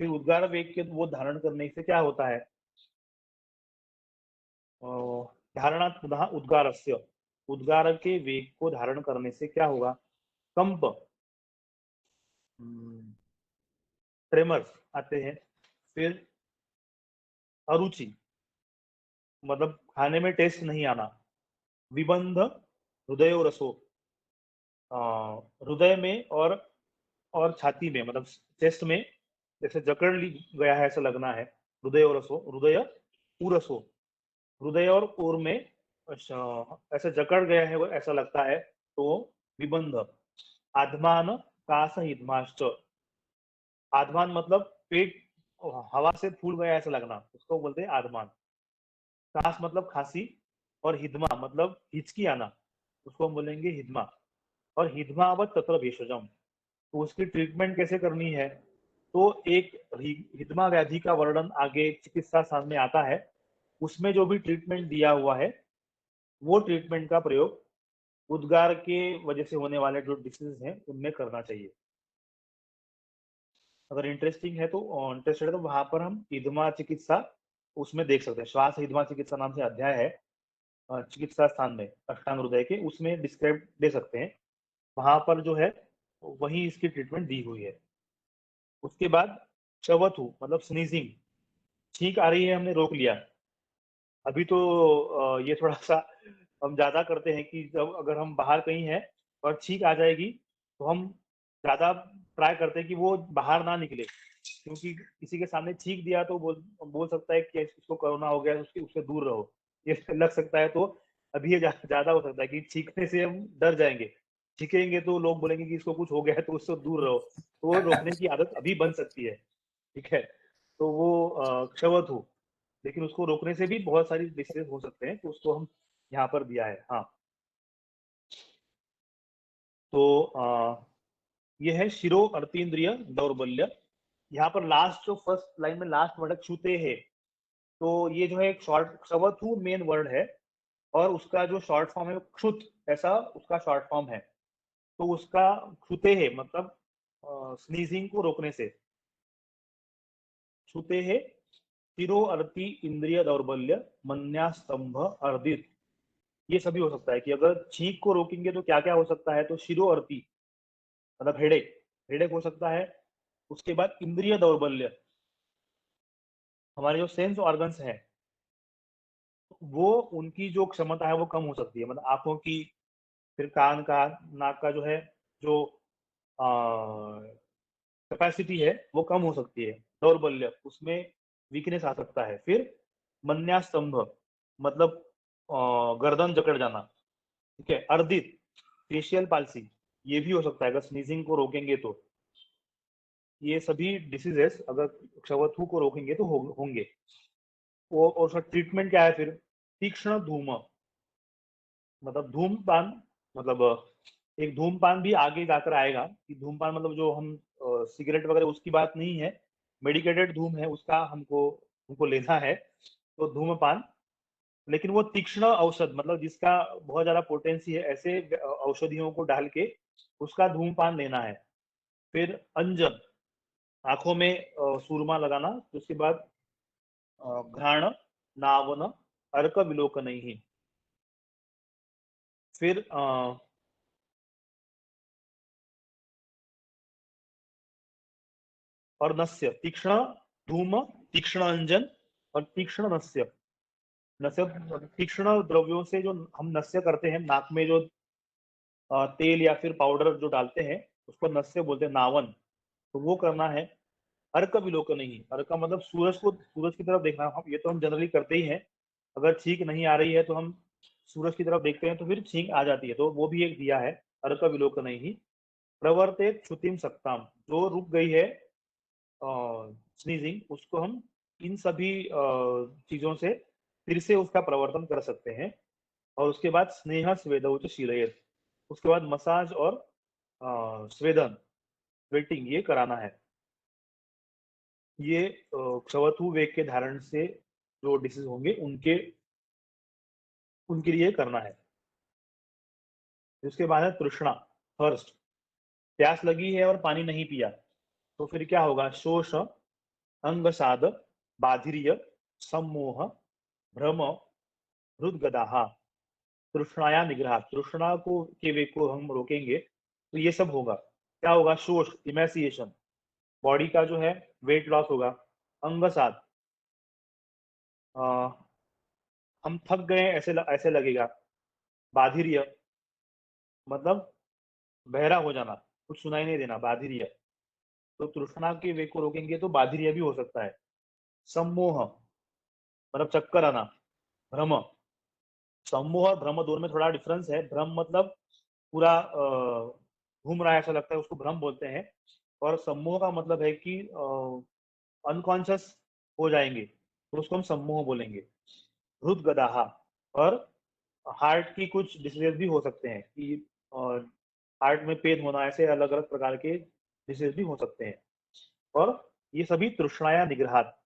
फिर उद्गार वेग के वो धारण करने से क्या होता है, धारणा पुनः उद्गारस्य, उद्गार के वेग को धारण करने से क्या होगा, कंप, ट्रेमर्स आते हैं। फिर अरुचि मतलब खाने में टेस्ट नहीं आना। विबंध हृदय रसो, हृदय में और छाती में मतलब चेस्ट में जैसे जकड़ ली गया है ऐसा लगना है। हृदय और रसो, हृदय उरसो, हृदय और उर में ऐसे जकड़ गया है वो ऐसा लगता है, तो विबंध। आत्मान कास हिदमाश्च, आत्मान मतलब पेट हवा से फूल गया ऐसा लगना, उसको बोलते हैं आत्मान। कास मतलब खांसी, और हिदमा मतलब हिचकी आना, उसको हम बोलेंगे हिदमा। और हिदमावत तत्र भेषजम, तो उसकी ट्रीटमेंट कैसे करनी है, तो एक हिदमा व्याधि का वर्णन आगे चिकित्सा शास्त्र में आता है, उसमें जो भी ट्रीटमेंट दिया हुआ है वो ट्रीटमेंट का प्रयोग उद्गार के वजह से होने वाले जो डिसीज हैं उनमें करना चाहिए। अगर इंटरेस्टेड है तो वहां पर हम हिदमा चिकित्सा उसमें देख सकते हैं। श्वास हिदमा चिकित्सा नाम से अध्याय है चिकित्सा स्थान में अष्टांग हृदय के, उसमें डिस्क्राइब दे सकते हैं। वहां पर जो है वही इसकी ट्रीटमेंट दी हुई है। उसके बाद चवथु मतलब स्नीजिंग, छींक आ रही है हमने रोक लिया। अभी तो ये थोड़ा सा हम ज्यादा करते हैं कि जब अगर हम बाहर कहीं हैं और छींक आ जाएगी तो हम ज्यादा ट्राई करते हैं कि वो बाहर ना निकले, क्योंकि किसी के सामने छींक दिया तो बोल सकता है कि इसको कोरोना हो गया, उससे दूर रहो, ये लग सकता है। तो अभी ये ज्यादा हो सकता है कि छींकने से हम डर जाएंगे, छींकेंगे तो लोग बोलेंगे कि इसको कुछ हो गया है तो उससे दूर रहो, तो वो रोकने की आदत अभी बन सकती है। ठीक है, तो वो क्षवथु, लेकिन उसको रोकने से भी बहुत सारी डिसीजेस हो सकते हैं, तो उसको हम यहाँ पर दिया है। हाँ, तो ये है शिरो अर्तीन्द्रिय दौर्बल्य। यहाँ पर लास्ट जो फर्स्ट लाइन में लास्ट वर्ड छूते है, तो ये जो है एक शॉर्ट क्षवथु मेन वर्ड है और उसका जो शॉर्ट फॉर्म है क्षुत, ऐसा उसका शॉर्ट फॉर्म है। तो उसका क्षुते है मतलब स्नीजिंग को रोकने से। छूते है शिरो अर्ति इंद्रिय दौर्बल्य मन्यास्तंभ अर्दित, ये सभी हो सकता है कि अगर छींक को रोकेंगे तो क्या क्या हो सकता है। तो शिरो अर्ति मतलब हेडेक, हेडेक हो सकता है। उसके बाद इंद्रिय दौर्बल्य, हमारे जो सेंस ऑर्गन्स हैं वो उनकी जो क्षमता है वो कम हो सकती है, मतलब आंखों की, फिर कान का, नाक का जो है जो कैपेसिटी है वो कम हो सकती है। दौर्बल्य, उसमें वीकनेस आ सकता है। फिर मन्यास्तंभ मतलब गर्दन जकड़ जाना। ठीक है, अर्दित फेशियल पाल्सी, ये भी हो सकता है अगर स्नीजिंग को रोकेंगे तो। ये सभी डिसीजेस अगर क्षवथु को रोकेंगे तो होंगे। वो और उसका ट्रीटमेंट क्या है फिर? तीक्ष्ण धूम मतलब धूमपान, मतलब एक धूमपान भी आगे जाकर आएगा कि धूमपान मतलब जो हम सिगरेट वगैरह उसकी बात नहीं है, मेडिकेटेड धूम है उसका हमको हमको लेना है, तो धूमपान। लेकिन वो तीक्ष्ण औषध मतलब जिसका बहुत ज्यादा पोटेंसी है, ऐसे औषधियों को डाल के उसका धूमपान लेना है। फिर अंजन, आंखों में सुरमा लगाना। उसके बाद घ्राण नावन अर्क विलोकन ही। फिर और नस्य, तीक्ष्ण धूम, तीक्ष्ण अंजन और तीक्ष्ण नस्य। नस्य तीक्ष्ण द्रव्यों से जो हम नस्य करते हैं, नाक में जो तेल या फिर पाउडर जो डालते हैं उसको नस्य बोलते हैं, नावन, तो वो करना है। अर्क विलोकन ही, अर्क मतलब सूरज की तरफ देखना। हम ये तो हम जनरली करते ही हैं, अगर छींक नहीं आ रही है तो हम सूरज की तरफ देखते हैं तो फिर छींक आ जाती है, तो वो भी एक दिया है अर्क विलोकन ही। प्रवर्ते क्षुतिम सत्ताम, जो रुक गई है स्नीजिंग, उसको हम इन सभी चीजों से फिर से उसका प्रवर्तन कर सकते हैं। और उसके बाद स्नेह स्वेदौच शीलयत, उसके बाद मसाज और स्वेदन स्वेटिंग ये कराना है। ये क्षवथु वेग के धारण से जो डिसीज होंगे उनके उनके लिए करना है। उसके बाद है तृष्णा, थर्स्ट, प्यास लगी है और पानी नहीं पिया तो फिर क्या होगा? शोष, अंगसाद, बाधिर्य, सम्मोह, भ्रम, हृदगदाह, तृष्णाया निग्रह, तृष्णा को के वेग को हम रोकेंगे तो ये सब होगा। क्या होगा? शोष, इमेसिएशन, बॉडी का जो है वेट लॉस होगा। अंगसाद, हम थक गए ऐसे लगेगा। बाधिर्य मतलब बहरा हो जाना, कुछ सुनाई नहीं देना, बाधिर्य। तो तृष्णा के वेग को रोकेंगे तो बाधिर्य भी हो सकता है। सम्मोह मतलब चक्कर आना। भ्रम, सम्मोह और भ्रम दोनों में थोड़ा डिफरेंस है। भ्रम मतलब पूरा घूम रहा है ऐसा लगता है, उसको भ्रम बोलते हैं। और सम्मोह का मतलब है कि अनकॉन्शियस हो जाएंगे तो उसको हम सम्मोह बोलेंगे। हृदगदाह, और हार्ट की कुछ डिसीजेस भी हो सकते हैं कि हार्ट में पेन होना, ऐसे अलग अलग प्रकार के डिसीज भी हो सकते हैं। और ये सभी तृष्णाया निग्रहात,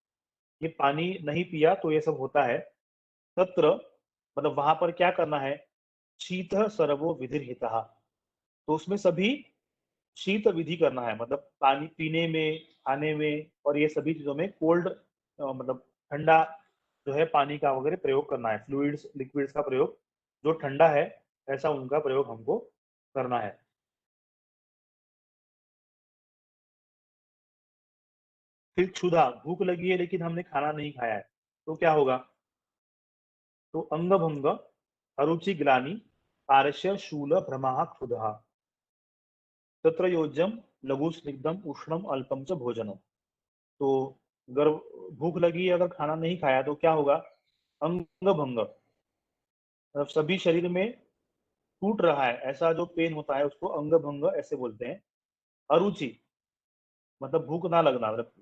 ये पानी नहीं पिया तो ये सब होता है। तत्र मतलब वहां पर क्या करना है, शीत सर्वो विधिर्हितः, तो उसमें सभी शीत विधि करना है, मतलब पानी पीने में, खाने में और ये सभी चीजों में कोल्ड मतलब ठंडा जो है पानी का वगैरह प्रयोग करना है, फ्लूइड्स लिक्विड्स का प्रयोग जो ठंडा है ऐसा उनका प्रयोग हमको करना है। फिर क्षुधा, भूख लगी है लेकिन हमने खाना नहीं खाया है तो क्या होगा, तो अंग भंग अरुचि ग्लानि पारस्य शूल भ्रमः क्षुधा, तत्र योज्यम लघु स्निग्धम उष्णम अल्पम च भोजनम। तो अगर भूख लगी है अगर खाना नहीं खाया तो क्या होगा, अंग भंग मतलब सभी शरीर में टूट रहा है ऐसा जो पेन होता है उसको अंग भंग ऐसे बोलते हैं। अरुचि मतलब भूख ना लगना, मतलब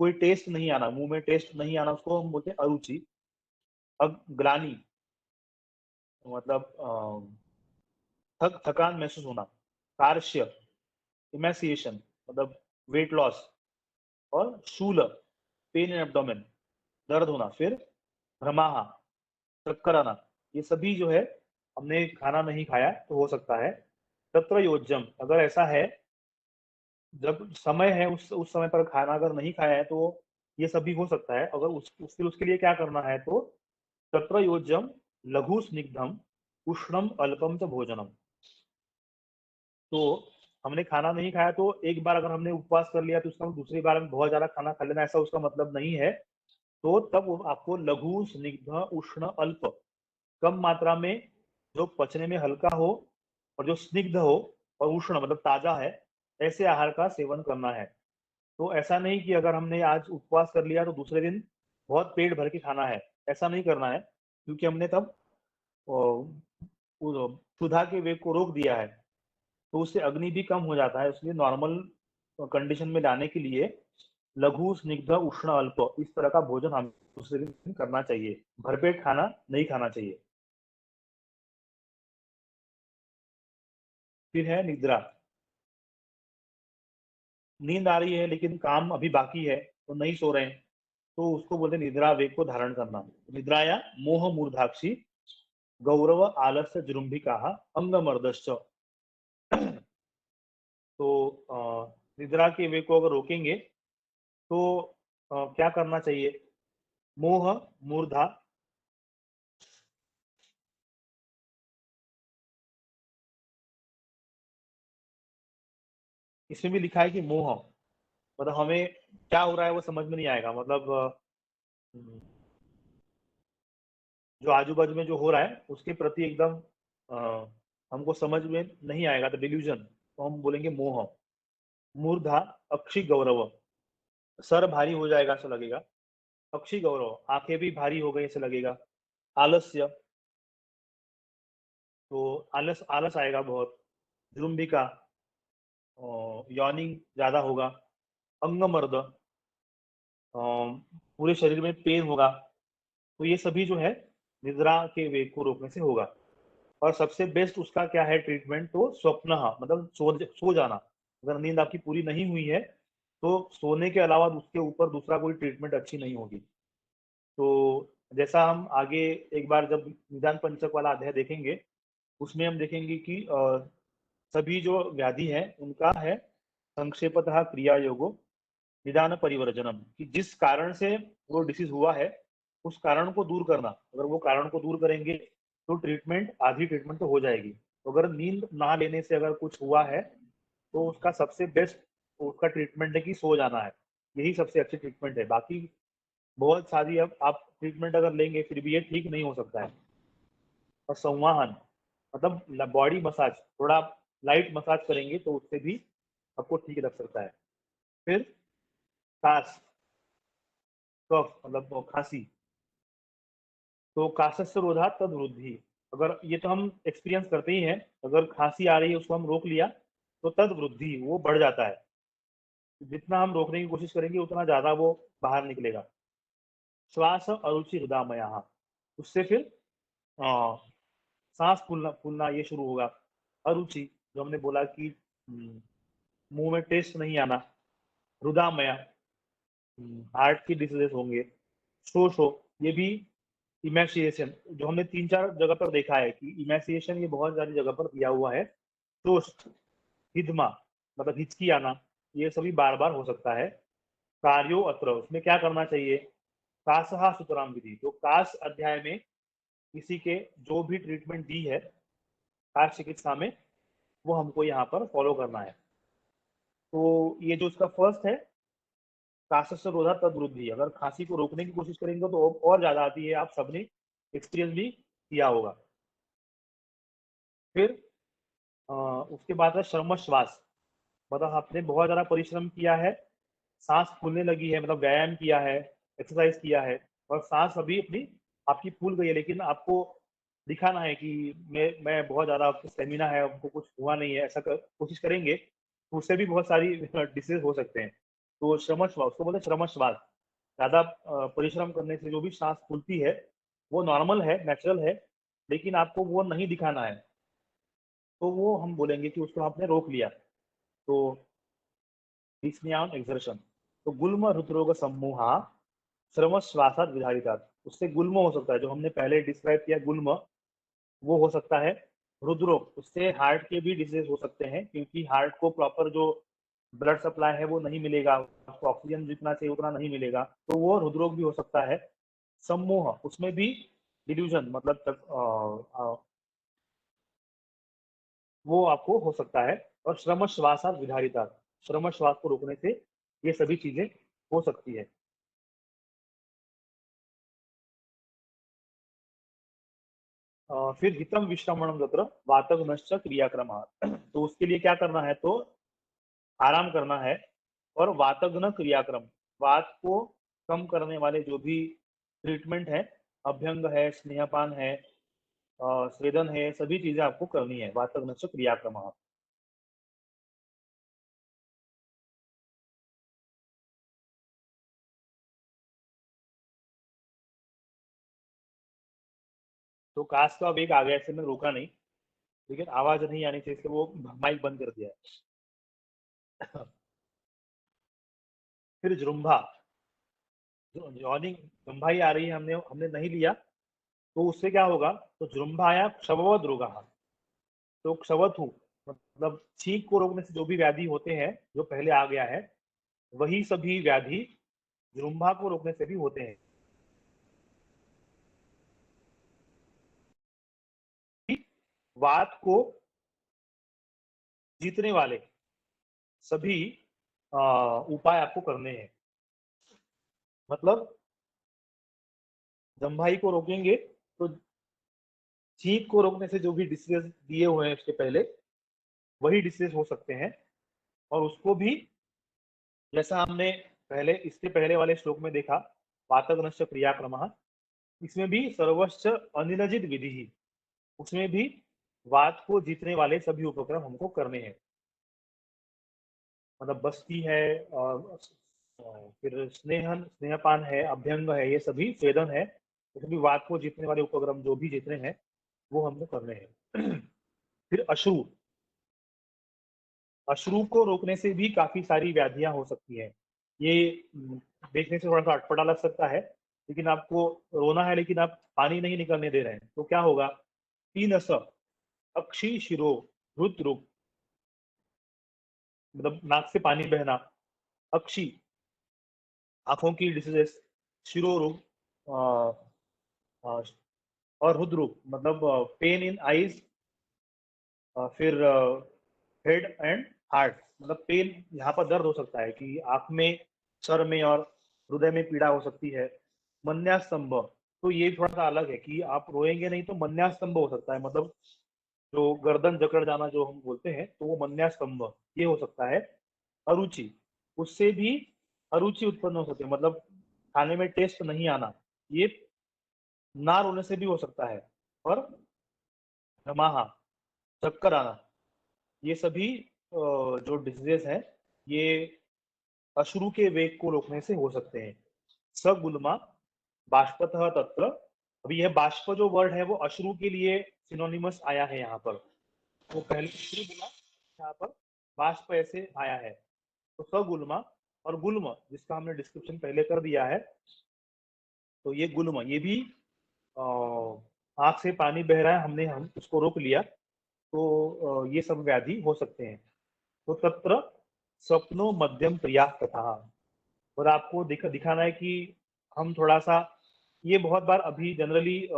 कोई टेस्ट नहीं आना, मुंह में टेस्ट नहीं आना उसको हम बोलते हैं अरुचि। अब ग्लानि मतलब थकान महसूस होना। कार्श्य इमेसिएशन मतलब वेट लॉस। और शूल पेन इन एब्डोमेन दर्द होना। फिर भ्रमाहा चक्कर आना। ये सभी जो है हमने खाना नहीं खाया तो हो सकता है। तत्र योज्यम अगर ऐसा है, जब समय है उस समय पर खाना अगर नहीं खाया है तो ये सभी हो सकता है। अगर फिर उसके लिए क्या करना है, तो तत्र योज्यम लघु स्निग्धम उष्णम अल्पम च भोजनम। तो हमने खाना नहीं खाया तो एक बार अगर हमने उपवास कर लिया तो उसका दूसरी बार में बहुत ज्यादा खाना खा लेना ऐसा उसका मतलब नहीं है। तो तब आपको लघु स्निग्ध उष्ण अल्प, कम मात्रा में, जो पचने में हल्का हो और जो स्निग्ध हो और उष्ण मतलब ताजा है, ऐसे आहार का सेवन करना है। तो ऐसा नहीं कि अगर हमने आज उपवास कर लिया तो दूसरे दिन बहुत पेट भर के खाना है, ऐसा नहीं करना है, क्योंकि हमने तब क्षुधा के वेग को रोक दिया है। तो उससे अग्नि भी कम हो जाता है, इसलिए नॉर्मल कंडीशन में लाने के लिए लघु स्निग्ध उष्ण अल्प इस तरह का भोजन हमें दूसरे दिन करना चाहिए, भरपेट खाना नहीं खाना चाहिए। फिर है निद्रा। नींद आ रही है लेकिन काम अभी बाकी है तो नहीं सो रहे हैं, तो उसको बोलते हैं निद्रा वेग को धारण करना। निद्राया मोह मूर्धाक्षी गौरव आलस्य जृंभिका अंगमर्दश्च। तो निद्रा के वेग को अगर रोकेंगे तो क्या करना चाहिए, मोह मूर्धा, इसमें भी लिखा है कि मोह मतलब हमें क्या हो रहा है वो समझ में नहीं आएगा, मतलब जो आजू बाजू में जो हो रहा है उसके प्रति एकदम अ, हमको समझ में नहीं आएगा तो डिल्यूजन, तो हम बोलेंगे मोह। मूर्धा अक्षी गौरव, सर भारी हो जाएगा ऐसा लगेगा। अक्षी गौरव आंखें भी भारी हो गई ऐसे लगेगा। आलस्य, तो आलस आलस आएगा बहुत। जृंभिका यॉर्निंग ज्यादा होगा। अंगमर्द पूरे शरीर में पेन होगा। तो ये सभी जो है निद्रा के वेग को रोकने से होगा। और सबसे बेस्ट उसका क्या है ट्रीटमेंट, तो स्वप्न मतलब सो जाना। अगर नींद आपकी पूरी नहीं हुई है तो सोने के अलावा उसके ऊपर दूसरा कोई ट्रीटमेंट अच्छी नहीं होगी। तो जैसा हम आगे एक बार जब निदान पंचक वाला अध्याय देखेंगे उसमें हम देखेंगे कि सभी जो व्याधि है उनका है संक्षेपतः क्रिया योगो निदान परिवर्जनम, कि जिस कारण से वो डिसीज हुआ है उस कारण को दूर करना। अगर वो कारण को दूर करेंगे तो ट्रीटमेंट आधी ट्रीटमेंट तो हो जाएगी। तो अगर नींद ना लेने से अगर कुछ हुआ है तो उसका सबसे बेस्ट उसका ट्रीटमेंट है कि सो जाना है। यही सबसे अच्छी ट्रीटमेंट है। बाकी बहुत सारी अब आप ट्रीटमेंट अगर लेंगे फिर भी ये ठीक नहीं हो सकता है। और संवाहन मतलब बॉडी मसाज, थोड़ा लाइट मसाज करेंगे तो उससे भी आपको ठीक लग सकता है। फिर कास, कफ मतलब खांसी, तो काशस्य रोधा तद वृद्धि। अगर ये तो हम एक्सपीरियंस करते ही हैं, अगर खांसी आ रही है उसको हम रोक लिया तो तद वृद्धि वो बढ़ जाता है। जितना हम रोकने की कोशिश करेंगे उतना ज्यादा वो बाहर निकलेगा। श्वास अरुचि हृदयमया, उससे फिर अ, सांस फूलना फूलना ये शुरू होगा। अरुचि जो हमने बोला कि मुंह में टेस्ट नहीं आना। रुदामया, हार्ट की डिसीजेस होंगे। शोषो, ये भी इमैसिएशन, जो हमने 3-4 जगह पर देखा है कि इमैसिएशन ये बहुत सारी जगह पर दिया हुआ है। टोस्ट, हिदमा मतलब हिचकी आना, ये सभी बार-बार हो सकता है। कार्यो अत्र, उसमें क्या करना चाहिए? कासहा सुतराम विधि, तो कास अध्याय में किसी के जो भी ट्रीटमेंट दी है कास चिकित्सा में, वो हमको यहाँ पर फॉलो करना है। तो ये जो उसका फर्स्ट है, कासस्य रोधा तद्वृद्धि, अगर खांसी को रोकने की कोशिश करेंगे तो और ज्यादा आती है, आप सबने एक्सपीरियंस भी किया होगा। फिर उसके बाद है श्रम श्वास, मतलब आपने बहुत ज्यादा परिश्रम किया है, सांस फूलने लगी है, मतलब व्यायाम किया है, एक्सरसाइज किया है, और सांस अभी अपनी आपकी फूल गई है, लेकिन आपको दिखाना है कि मैं बहुत ज्यादा स्टेमिना है, आपको कुछ हुआ नहीं है, ऐसा कोशिश करेंगे तो उससे भी बहुत सारी डिसीज हो सकते हैं। तो श्रम श्वास, उसको बोलते हैं श्रम श्वास। ज्यादा परिश्रम करने से जो भी सांस फूलती है वो नॉर्मल है, नेचुरल है, लेकिन आपको वो नहीं दिखाना है, तो वो हम बोलेंगे कि उसको आपने रोक लिया। तो डिस्नियान एक्सर्शन, तो गुल्म हृदरोग समूहा श्रम श्वासात विधारितात, उससे गुल्म हो सकता है, जो हमने पहले डिस्क्राइब किया गुल्म, वो हो सकता है। हृदरोग, उससे हार्ट के भी डिजीज हो सकते हैं, क्योंकि हार्ट को प्रॉपर जो ब्लड सप्लाई है वो नहीं मिलेगा, आपको ऑक्सीजन जितना चाहिए उतना नहीं मिलेगा, तो वो हृदरोग भी हो सकता है। सम्मोह, उसमें भी डिल्यूजन मतलब वो आपको हो सकता है। और श्रम श्वासात विधारितात, श्रम श्वास को रोकने से ये सभी चीजें हो सकती है। फिर हितम विश्रमणम तत्र वातगुणश्च क्रियाक्रमः, तो उसके लिए क्या करना है? तो आराम करना है, और वातग्न क्रियाक्रम, वात को कम करने वाले जो भी ट्रीटमेंट है, अभ्यंग है, स्नेहपान है, स्वेदन है, सभी चीजें आपको करनी है। वातग्नश्च क्रियाक्रमः। तो काश का वेग आ गया, ऐसे में रोका नहीं, लेकिन आवाज नहीं आनी चाहिए, इसलिए वो माइक बंद कर दिया है। फिर जुम्भा, जॉइनिंग जुम्भा ही आ रही है, हमने हमने नहीं लिया, तो उससे क्या होगा? तो जुम्भाया क्षववद रोगा, तो क्षवथु मतलब छींक को रोकने से जो भी व्याधि होते हैं, जो पहले आ गया है, वही सभी व्याधि जुम्भा को रोकने से भी होते हैं। वात को जीतने वाले सभी उपाय आपको करने हैं, मतलब जम्भाई को रोकेंगे तो छींक को रोकने से जो भी डिसीज दिए हुए हैं उसके पहले, वही डिसीज हो सकते हैं। और उसको भी, जैसा हमने पहले इसके पहले वाले श्लोक में देखा, वातग्नश्च क्रियाक्रमः, इसमें भी सर्वश्च अनिलजित विधि ही, उसमें भी वात को जीतने वाले सभी उपक्रम हमको करने हैं, मतलब बस्ती है, और फिर स्नेहपान है, अभ्यंग है, ये सभी स्वेदन है, ये सभी वात को जीतने वाले उपक्रम जो भी जीतने हैं वो हमको करने हैं। फिर अश्रु, अश्रु को रोकने से भी काफी सारी व्याधियां हो सकती हैं। ये देखने से थोड़ा सा अटपटा लग सकता है, लेकिन आपको रोना है लेकिन आप पानी नहीं निकलने दे रहे हैं, तो क्या होगा? तीन अक्षी शिरो रुद्र रोग, मतलब नाक से पानी बहना, अक्षी आंखों की डिसीजेस, शिरो रोग और रुद्र मतलब पेन इन आईज, फिर हेड एंड हार्ट, मतलब पेन, यहाँ पर दर्द हो सकता है कि आंख में, सर में और हृदय में पीड़ा हो सकती है। मन्यास्तंभ, तो ये थोड़ा सा अलग है कि आप रोएंगे नहीं तो मन्यास्तंभ हो सकता है, मतलब जो गर्दन जकड़ जाना जो हम बोलते हैं, तो वो मन्यास्तंभ ये हो सकता है। अरुचि, उससे भी अरुचि उत्पन्न हो सकती है, मतलब खाने में टेस्ट नहीं आना, ये ना रोने से भी हो सकता है। और घमाहा, चक्कर आना, ये सभी जो डिजीजेस हैं, ये अश्रु के वेग को रोकने से हो सकते हैं। सगुल्मा बाष्पतः तत्र, अभी यह बाष्प जो वर्ड है वो अश्रु के लिए सिनोनिमस आया है यहाँ पर, तो पहले अश्रु बोला, यहाँ पर बाष्प ऐसे आया है। तो सगुल्मा और गुल्म, जिसका हमने डिस्क्रिप्शन पहले कर दिया है, तो ये गुल्म, ये भी आंख से पानी बह रहा है, हम उसको रोक लिया, तो ये सब व्याधि हो सकते हैं। तो तत्र स्वप्नो मध्यम प्रिया कथा, और आपको दिखाना है कि हम थोड़ा सा, ये बहुत बार अभी जनरली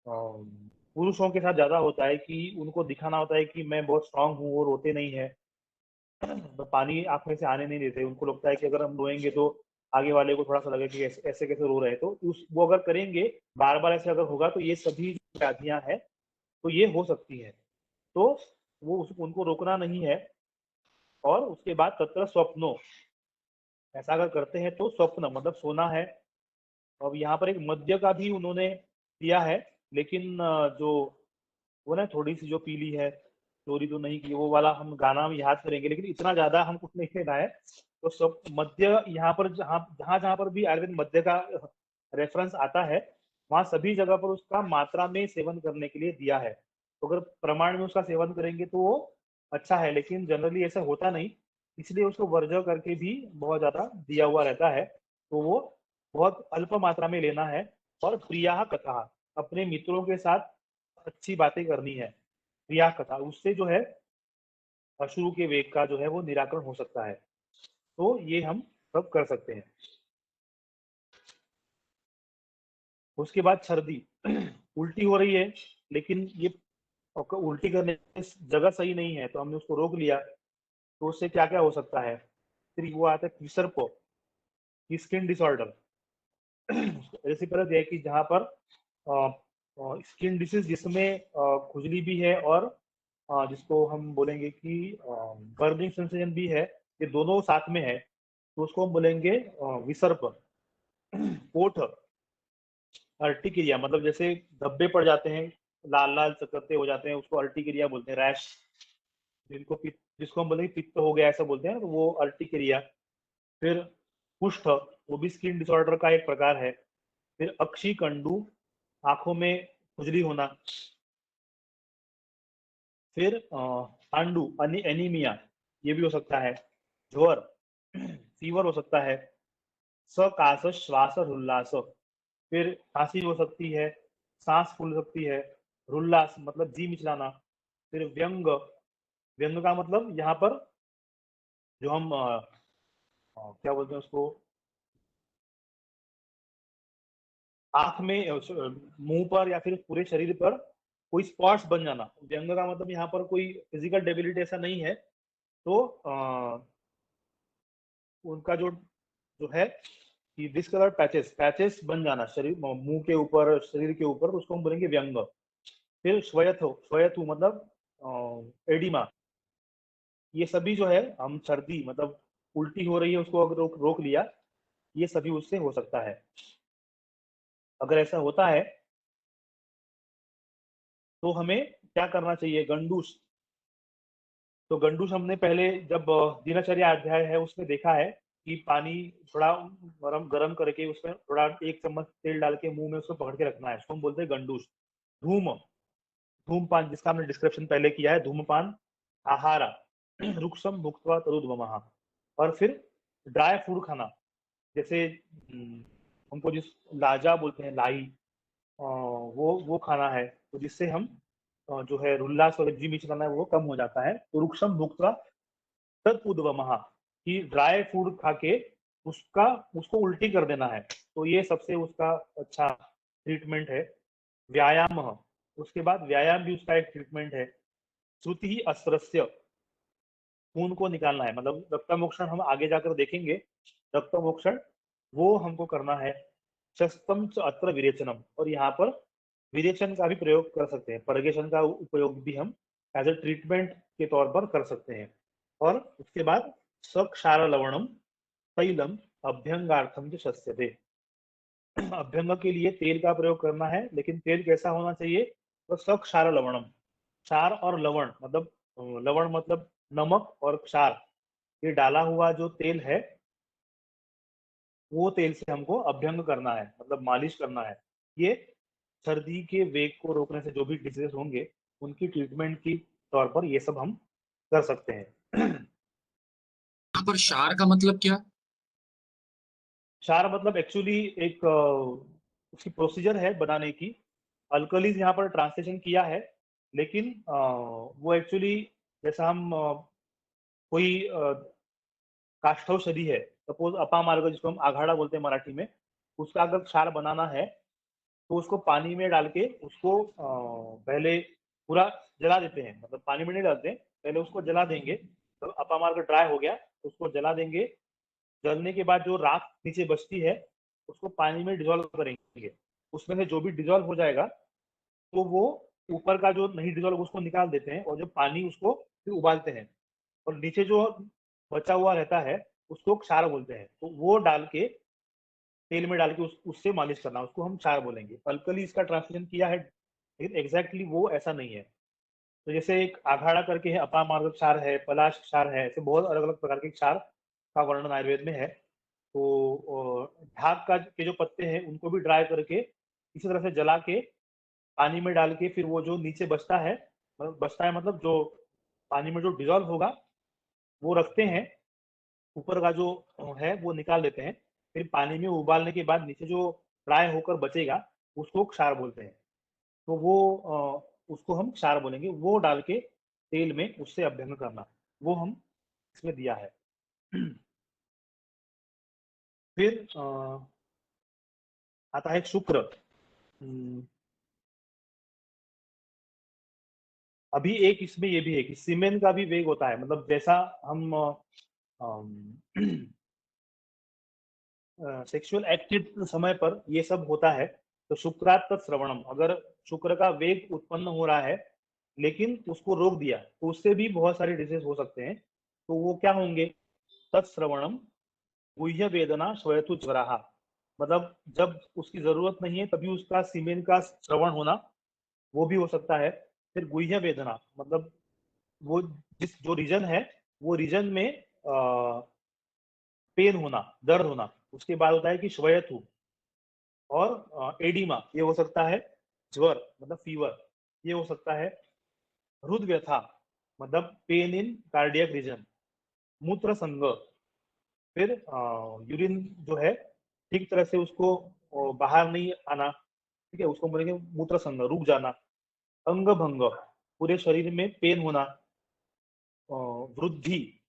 पुरुषों के साथ ज्यादा होता है कि उनको दिखाना होता है कि मैं बहुत स्ट्रांग हूँ, वो रोते नहीं है, तो पानी आंख में से आने नहीं देते। उनको लगता है कि अगर हम रोएंगे तो आगे वाले को थोड़ा सा लगे कि ऐसे ऐसे कैसे रो रहे हैं, तो वो अगर करेंगे बार बार ऐसे अगर होगा तो ये सभी व्याधियां हैं, तो ये हो सकती है। तो वो उनको रोकना नहीं है। और उसके बाद तत्र स्वप्नो, ऐसा अगर करते हैं तो स्वप्न मतलब सोना है। अब यहाँ पर एक मद्य का भी उन्होंने दिया है, लेकिन जो वो ना थोड़ी सी जो पीली है, चोरी तो नहीं की, वो वाला हम गाना हम याद करेंगे, लेकिन इतना ज्यादा हम कुछ नहीं लेना है। तो सब मद्य यहाँ पर जहाँ जहाँ जहाँ पर भी आयुर्वेद मद्य का रेफरेंस आता है, वहाँ सभी जगह पर उसका मात्रा में सेवन करने के लिए दिया है। तो अगर प्रमाण में उसका सेवन करेंगे तो वो अच्छा है, लेकिन जनरली ऐसा होता नहीं, इसलिए उसको वर्जव करके भी बहुत ज्यादा दिया हुआ रहता है। तो वो बहुत अल्प मात्रा में लेना है। और प्रिया कथा, अपने मित्रों के साथ अच्छी बातें करनी है। प्रिया कथा, उससे जो है अश्रु के वेग का जो है वो निराकरण हो सकता है। तो ये हम सब कर सकते हैं। उसके बाद सर्दी, उल्टी हो रही है, लेकिन ये उल्टी करने की जगह सही नहीं है, तो हमने उसको रोक लिया, तो उससे क्या क्या हो सकता है। फिर वो आता है विसर्प, स्किन डिसऑर्डर। ऐसी परत है कि जहाँ पर स्किन डिसीज, जिसमें खुजली भी है और जिसको हम बोलेंगे कि बर्निंग सेंसेशन भी है, ये दोनों साथ में है, तो उसको हम बोलेंगे विसर्प। ओठ, अर्टिकेरिया, मतलब जैसे धब्बे पड़ जाते हैं, लाल लाल चकत्ते हो जाते हैं, उसको अर्टिकेरिया बोलते हैं। रैश, जिसको हम बोलेंगे पित्त हो गया ऐसा बोलते हैं, तो वो अर्टिकेरिया। फिर कुष्ठ, वो भी स्किन डिसऑर्डर का एक प्रकार है। फिर अक्षी कंडू, आंखों में खुजली होना। फिर पांडु, एनीमिया, ये भी हो सकता है। ज्वर, फीवर हो सकता है। सकाश, श्वास उल्लास, फिर खांसी हो सकती है, सांस फूल सकती है। रुल्लास मतलब जी मिचलाना। फिर व्यंग, व्यंग का मतलब यहाँ पर जो हम क्या बोलते हैं उसको, आंख में, मुंह पर या फिर पूरे शरीर पर कोई स्पॉट्स बन जाना। व्यंग का मतलब यहाँ पर कोई फिजिकल डेबिलिटी ऐसा नहीं है। तो उनका जो जो है कि डिस्कलर पैचेस पैचेस बन जाना शरीर, मुंह के ऊपर, शरीर के ऊपर, तो उसको हम बोलेंगे व्यंग। फिर श्वेतो, श्वेतु मतलब एडिमा। ये सभी जो है, हम सर्दी मतलब उल्टी हो रही है उसको अगर रोक लिया, ये सभी उससे हो सकता है। अगर ऐसा होता है तो हमें क्या करना चाहिए। गंडूस, तो गंडूस हमने पहले जब दिनचर्या अध्याय है उसमें देखा है कि पानी थोड़ा गरम गरम करके उसमें थोड़ा 1 चम्मच तेल डाल के मुंह में उसको पकड़ के रखना है, उसको हम बोलते हैं गंडूस। धूम, धूमपान, जिसका हमने डिस्क्रिप्शन पहले किया है, धूमपान। आहारा, रुक्षम भुक्त्वा तरुद्वमः। और फिर ड्राई फूड खाना, जैसे हमको जिस लाजा बोलते हैं, लाई, वो खाना है, तो जिससे हम जो है उल्लास और जी मिचलाना है वो कम हो जाता है। तो रुक्षम भुक्त्वा तदुद्वमः, कि ड्राई फूड खा के उसका उसको उल्टी कर देना है, तो ये सबसे उसका अच्छा ट्रीटमेंट है। व्यायाम, उसके बाद व्यायाम भी उसका एक ट्रीटमेंट है। श्रुति ही अस्त्रस्य, खून को निकालना है, मतलब रक्तमोक्षण हम आगे जाकर देखेंगे। रक्तमोक्षण वो हमको करना है। शस्तम च अत्र विरेचनम, और यहाँ पर विरेचन का भी प्रयोग कर सकते हैं, परगेशन का उपयोग भी हम एज ए ट्रीटमेंट के तौर पर कर सकते हैं। और उसके बाद सक्षार लवणम तैलम अभ्यंगार्थम च शस्यते, अभ्यंग के लिए तेल का प्रयोग करना है, लेकिन तेल कैसा होना चाहिए, तो सक्षार लवणम, क्षार और लवण मतलब लवण मतलब नमक, और क्षार ये डाला हुआ जो तेल है, वो तेल से हमको अभ्यंग करना है, मतलब मालिश करना है। ये सर्दी के वेग को रोकने से जो भी डिजीज होंगे उनकी ट्रीटमेंट की तौर पर ये सब हम कर सकते हैं। यहाँ पर क्षार का मतलब क्या? क्षार मतलब एक्चुअली एक उसकी प्रोसीजर है बनाने की। अल्कलीज यहाँ पर ट्रांसलेशन किया है, लेकिन वो एक्चुअली जैसा हम कोई काष्ठौषधि है, सपोज अपामार्ग जिसको हम आघाड़ा बोलते हैं मराठी में, उसका अगर क्षार बनाना है तो उसको पानी में डाल के उसको पहले पूरा जला देते हैं, मतलब पानी में नहीं डालते, पहले उसको जला देंगे। तो अपामार्ग ड्राई हो गया तो उसको जला देंगे। जलने के बाद जो राख नीचे बचती है उसको पानी में डिजोल्व करेंगे। उसमें से जो भी डिजोल्व हो जाएगा तो वो ऊपर का जो नहीं डिजोल्व उसको निकाल देते हैं, और जो पानी उसको फिर उबालते हैं, और नीचे जो बचा हुआ रहता है उसको क्षार बोलते हैं। तो वो डाल के तेल में डाल के उससे मालिश करना, उसको हम क्षार बोलेंगे। अल्कली इसका ट्रांसलेशन किया है, लेकिन एग्जैक्टली वो ऐसा नहीं है। तो जैसे एक आघाड़ा करके है, अपामार्ग क्षार है, पलाश क्षार है, ऐसे बहुत अलग अलग प्रकार के क्षार का वर्णन आयुर्वेद में है। तो ढाक का के जो पत्ते हैं उनको भी ड्राई करके इसी तरह से जला के पानी में डाल के फिर वो जो नीचे बचता है मतलब जो पानी में जो डिजोल्व होगा वो रखते हैं, ऊपर का जो है वो निकाल देते हैं। फिर पानी में उबालने के बाद नीचे जो ड्राई होकर बचेगा उसको क्षार बोलते हैं। तो वो उसको हम क्षार बोलेंगे। वो डाल के तेल में उससे अभ्यंग करना, वो हम इसमें दिया है। फिर आता है शुक्र। अभी एक इसमें ये भी है कि सीमेन का भी वेग होता है, मतलब जैसा हम सेक्सुअल एक्ट के समय पर ये सब होता है। तो शुक्रात श्रवणम, अगर शुक्र का वेग उत्पन्न हो रहा है लेकिन उसको रोक दिया तो उससे भी बहुत सारे डिजीज हो सकते हैं। तो वो क्या होंगे? तत्श्रवणम गुह्य वेदना श्वेतु ज्वराहा, मतलब जब उसकी जरूरत नहीं है तभी उसका सीमेन का श्रवण होना, वो भी हो सकता है। फिर गुह्य वेदना मतलब वो जिस जो रीजन है वो रीजन में पेन होना, दर्द होना। उसके बाद होता है कि श्वेतु और एडिमा, ये हो सकता है। ज्वर मतलब फीवर, ये हो सकता है। हृदय व्यथा मतलब पेन इन कार्डियक रीजन। मूत्र संग, फिर यूरिन जो है ठीक तरह से उसको बाहर नहीं आना, ठीक है, उसको बोलेंगे मूत्र संग, रुक जाना। अंग भंग, पूरे शरीर में पेन होना। वृद्धि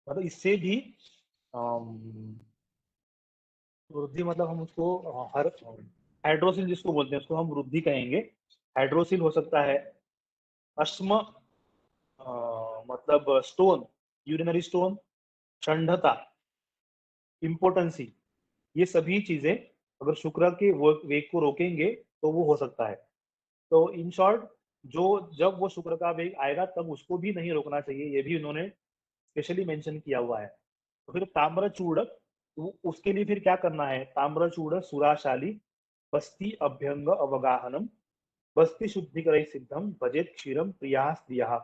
मतलब इससे भी वृद्धि मतलब हम उसको हर हाइड्रोसिल जिसको बोलते हैं उसको हम वृद्धि कहेंगे। हाइड्रोसिल हो सकता है। अश्म मतलब स्टोन, यूरिनरी स्टोन, ठंडता, इम्पोर्टेंसी, ये सभी चीजें अगर शुक्र के वेग को रोकेंगे तो वो हो सकता है। तो इन शॉर्ट, जो जब वो शुक्र का वेग आएगा तब उसको भी नहीं रोकना चाहिए, ये भी उन्होंने स्पेशली मेंशन किया हुआ है। तो फिर ताम्रचूड़, तो उसके लिए फिर क्या करना है? ताम्रचूड़ सुराशाली बस्ती अभ्यंग अवगाहनम बस्ती शुद्धिकर सिद्धम भजेत क्षीरम प्रिया स्त्रिया।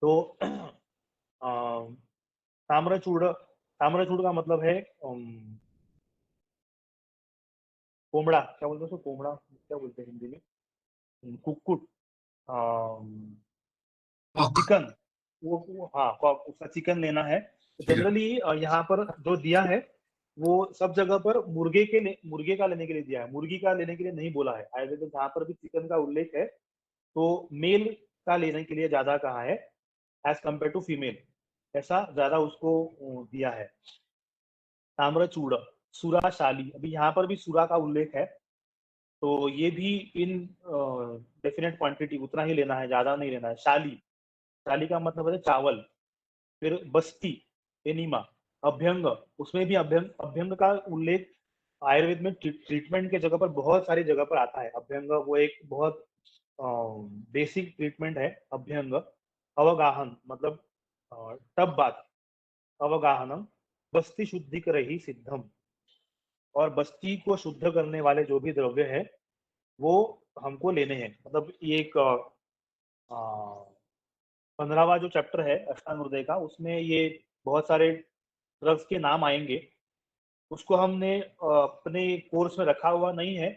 तो ताम्रचूड़, ताम्रचूड़ का मतलब है कोमड़ा, क्या बोलते हैं उसको? कोमड़ा क्या बोलते हैं हिंदी में? कुक्कुट, कॉक। चिकन, वो हाँ उसका चिकन लेना है। तो जनरली यहाँ पर जो दिया है वो सब जगह पर मुर्गे का लेने के लिए दिया है, मुर्गी का लेने के लिए नहीं बोला है। आयुर्वेद में जहाँ पर भी चिकन का उल्लेख है तो मेल का लेने के लिए ज्यादा कहा है एज कम्पेयर टू फीमेल, ऐसा ज्यादा उसको दिया है। ताम्रचूड़, सुराशाली, अभी यहाँ पर भी सुरा का उल्लेख है, तो ये भी इन डेफिनेट क्वांटिटी उतना ही लेना है, ज्यादा नहीं लेना है। शाली, शाली का मतलब है चावल। फिर बस्ती, एनिमा, अभ्यंग, उसमें भी अभ्यंग अभ्यंग का उल्लेख आयुर्वेद में ट्रीटमेंट के जगह पर बहुत सारी जगह पर आता है। अभ्यंग वो एक बहुत बेसिक ट्रीटमेंट है अभ्यंग। अवगाहन मतलब टब बात, अवगाहनम बस्ती शुद्धि कर ही सिद्धम, और बस्ती को शुद्ध करने वाले जो भी द्रव्य है वो हमको लेने हैं। मतलब ये एक 15वां जो चैप्टर है अष्टांग हृदय का, उसमें ये बहुत सारे ड्रग्स के नाम आएंगे। उसको हमने अपने कोर्स में रखा हुआ नहीं है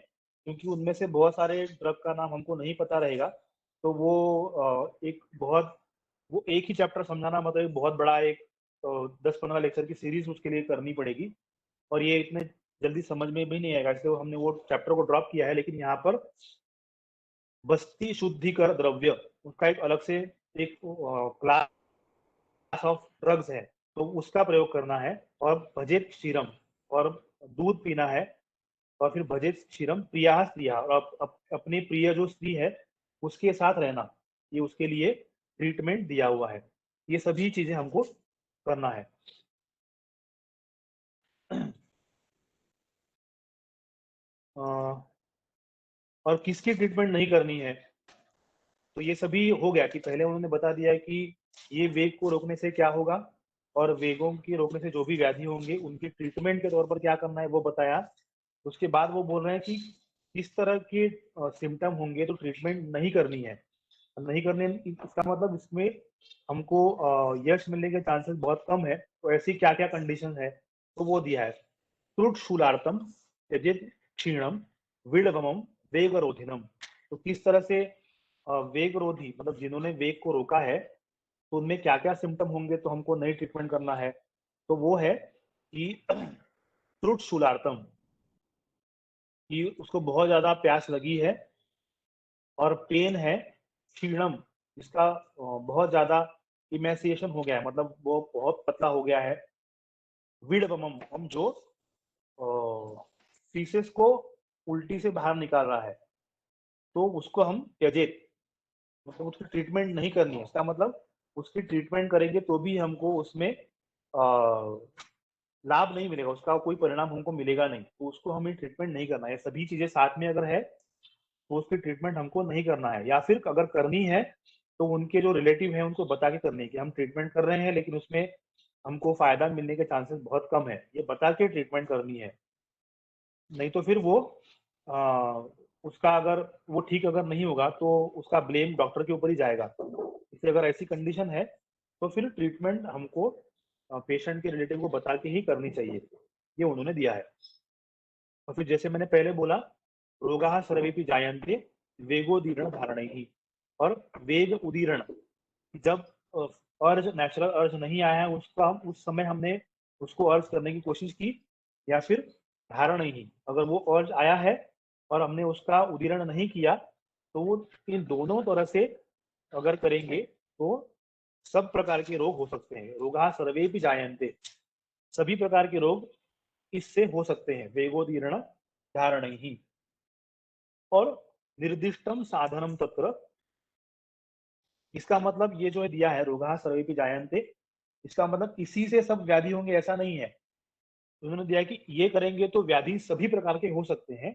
क्योंकि उनमें से बहुत सारे ड्रग का नाम हमको नहीं पता रहेगा। तो वो एक बहुत, वो एक ही चैप्टर समझाना मतलब एक बहुत बड़ा एक 10-15 लेक्चर की सीरीज उसके लिए करनी पड़ेगी और ये इतने जल्दी समझ में भी नहीं आएगा, इसलिए हमने वो चैप्टर को ड्रॉप किया है। लेकिन यहाँ पर बस्ती शुद्धिकर द्रव्य उसका एक अलग से एक क्लास ऑफ ड्रग्स है, तो उसका प्रयोग करना है। और भजेत क्षीरम, और दूध पीना है। और फिर भजेत क्षीरम प्रिया स्त्रिया, और अपने प्रिय जो स्त्री है उसके साथ रहना, ये उसके लिए ट्रीटमेंट दिया हुआ है। ये सभी चीजें हमको करना है। और किसकी ट्रीटमेंट नहीं करनी है, तो ये सभी हो गया कि पहले उन्होंने बता दिया है कि ये वेग को रोकने से क्या होगा और वेगों की रोकने से जो भी व्याधि होंगे उनकी ट्रीटमेंट के तौर पर क्या करना है वो बताया। उसके बाद वो बोल रहे हैं कि किस तरह के सिम्टम होंगे तो ट्रीटमेंट नहीं करनी है। नहीं करने इसका मतलब इसमें हमको यश मिलने के चांसेस बहुत कम है, तो ऐसी क्या क्या कंडीशन है तो वो दिया है। त्रुटशूलार्थम त्यजेत क्षीणम विड़वमम वेगरोधिनम। तो किस तरह से वेगरोधी मतलब जिन्होंने वेग को रोका है तो उनमें क्या क्या सिम्टम होंगे तो हमको नई ट्रीटमेंट करना है। तो वो है कि त्रुटशूलार्थम, कि उसको बहुत ज्यादा प्यास लगी है और पेन है। क्षीणम, इसका बहुत ज्यादा इमेसिएशन हो गया है, मतलब वो बहुत पतला हो गया है। विड़वमम, हम जो फीसेस को उल्टी से बाहर निकाल रहा है तो उसको हम त्यजेत, मतलब उसकी ट्रीटमेंट नहीं करनी है। इसका मतलब उसकी ट्रीटमेंट करेंगे तो भी हमको उसमें लाभ नहीं मिलेगा, उसका कोई परिणाम हमको मिलेगा नहीं, तो उसको हमें ट्रीटमेंट नहीं करना है। सभी चीजें साथ में अगर है तो उसकी ट्रीटमेंट हमको नहीं करना है, या फिर अगर करनी है तो उनके जो रिलेटिव है उनको बता के करनी है कि हम ट्रीटमेंट कर रहे हैं लेकिन उसमें हमको फायदा मिलने के चांसेस बहुत कम है, ये बता के ट्रीटमेंट करनी है। नहीं तो फिर वो आ, उसका अगर वो ठीक अगर नहीं होगा तो उसका ब्लेम डॉक्टर के ऊपर ही जाएगा। इसलिए अगर ऐसी कंडीशन है तो फिर ट्रीटमेंट हमको पेशेंट के रिलेटिव को बता के ही करनी चाहिए, ये उन्होंने दिया है। और फिर जैसे मैंने पहले बोला, रोगाः सर्वेपि जायन्ते वेगोदीर्ण धारणैः। और वेग उदीर्ण, जब अर्ज नेचुरल अर्ज नहीं आया है उसका हम उस समय हमने उसको अर्ज करने की कोशिश की, या फिर धारण ही अगर वो अर्ज आया है और हमने उसका उदीरण नहीं किया, तो वो इन दोनों तरह से अगर करेंगे तो सब प्रकार के रोग हो सकते हैं। रोगा सर्वे भी जायन्ते, सभी प्रकार के रोग इससे हो सकते हैं वेगोदीर्ण धारण ही। और निर्दिष्टम साधनम तत्र, इसका मतलब ये जो दिया है रोगा सर्वेपि जायन्ते, इसका मतलब इसी से सब व्याधि होंगे ऐसा नहीं है। उन्होंने दिया कि ये करेंगे तो व्याधि सभी प्रकार के हो सकते हैं,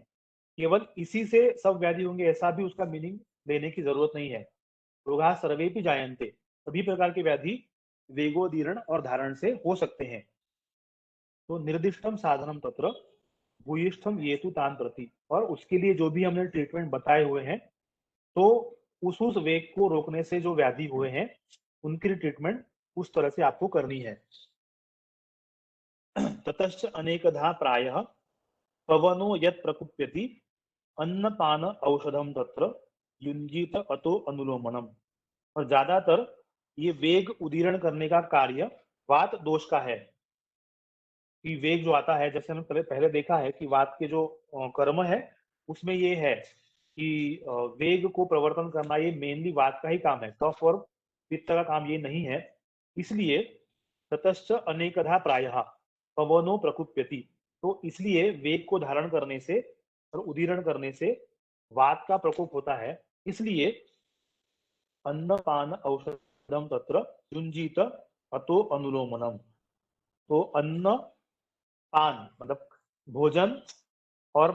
केवल इसी से सब व्याधि होंगे ऐसा भी उसका मीनिंग लेने की जरूरत नहीं है। रोगा सर्वेपि जायन्ते, सभी प्रकार के व्याधि वेगोदीर्ण और धारण से हो सकते हैं। तो निर्दिष्टम साधनम तत्र भूयिष्ठम येतु तान प्रति, और उसके लिए जो भी हमने ट्रीटमेंट बताए हुए हैं तो उस वेग को रोकने से जो व्याधि हुए हैं उनकी ट्रीटमेंट उस तरह से आपको करनी है। ततश्च अनेकधा प्रायः पवनो यत् प्रकुप्यति अन्नपान औषधम तत्र युंजीत अतो अनुलोमनम। और ज्यादातर ये वेग उदीरण करने का कार्य वात दोष का है, कि वेग जो आता है, जैसे हमने पहले देखा है कि वात के जो कर्म है उसमें ये है कि वेग को प्रवर्तन करना ये मेनली वात का ही काम है, कफ और पित्त का काम ये नहीं है। इसलिए ततश्च अनेकधा प्रायः पवनो प्रकुप्यति, तो इसलिए वेग को धारण करने से और उदीरण करने से वात का प्रकोप होता है। इसलिए अन्नपान औषधम तत्र युंजीत अतो अनुलोमनम। तो अन्न पान मतलब भोजन और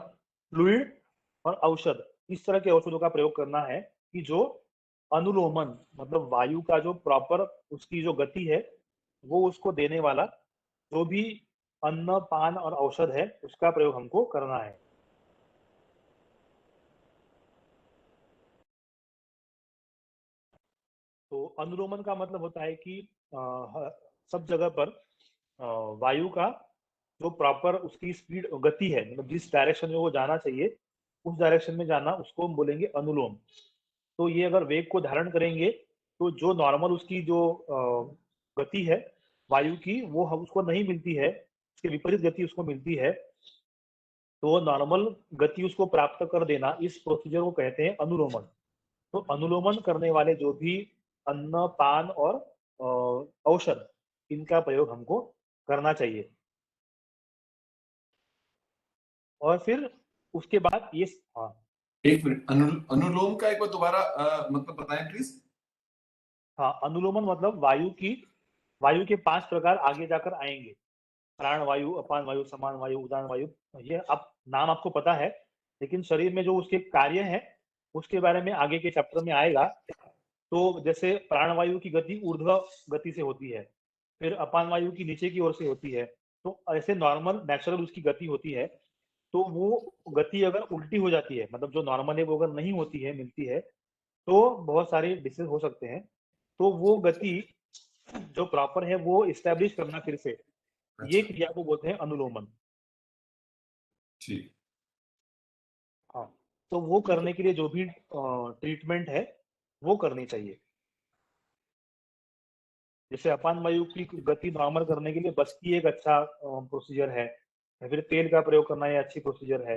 फ्लूइड और औषध, इस तरह के औषधों का प्रयोग करना है कि जो अनुलोमन मतलब वायु का जो प्रॉपर उसकी जो गति है वो उसको देने वाला जो भी अन्न पान और औषध है उसका प्रयोग हमको करना है। तो अनुलोमन का मतलब होता है कि सब जगह पर वायु का जो प्रॉपर उसकी स्पीड गति है, मतलब जिस डायरेक्शन में वो जाना चाहिए उस डायरेक्शन में जाना, उसको हम बोलेंगे अनुलोम। तो ये अगर वेग को धारण करेंगे तो जो नॉर्मल उसकी जो गति है वायु की वो हम उसको नहीं मिलती है, उसके विपरीत गति उसको मिलती है, तो नॉर्मल गति उसको प्राप्त कर देना, इस प्रोसीजर को कहते हैं अनुलोमन। तो अनुलोमन करने वाले जो भी अन्न, पान और औषध, इनका प्रयोग हमको करना चाहिए। और फिर उसके बाद ये हाँ, एक मिनट, अनुलोम का एक बार दोबारा मतलब बताएं प्लीज। हाँ, अनुलोमन मतलब वायु के 5 प्रकार आगे जाकर आएंगे। प्राण वायु, अपान वायु, समान वायु, उदान वायु। ये अब नाम आपको पता है, लेकिन शरीर में जो उसके कार्य हैं, उसके बारे में आगे के चैप्टर में आएगा। तो जैसे प्राण वायु की गति ऊर्ध्व गति से होती है, फिर अपान वायु की नीचे की ओर से होती है। तो ऐसे नॉर्मल नेचुरल उसकी गति होती है। तो वो गति अगर उल्टी हो जाती है, मतलब जो नॉर्मल है वो अगर नहीं होती है, मिलती है, तो बहुत सारे डिसीज हो सकते हैं। तो वो गति जो प्रॉपर है वो इस्टेब्लिश करना फिर से, ये अच्छा, क्रिया को बोलते हैं अनुलोमन। ठीक। हाँ, तो वो करने के लिए जो भी ट्रीटमेंट है वो करनी चाहिए। जैसे अपान वायु की गति नॉर्मल करने के लिए बस्ती एक अच्छा प्रोसीजर है, या फिर तेल का प्रयोग करना ये अच्छी प्रोसीजर है।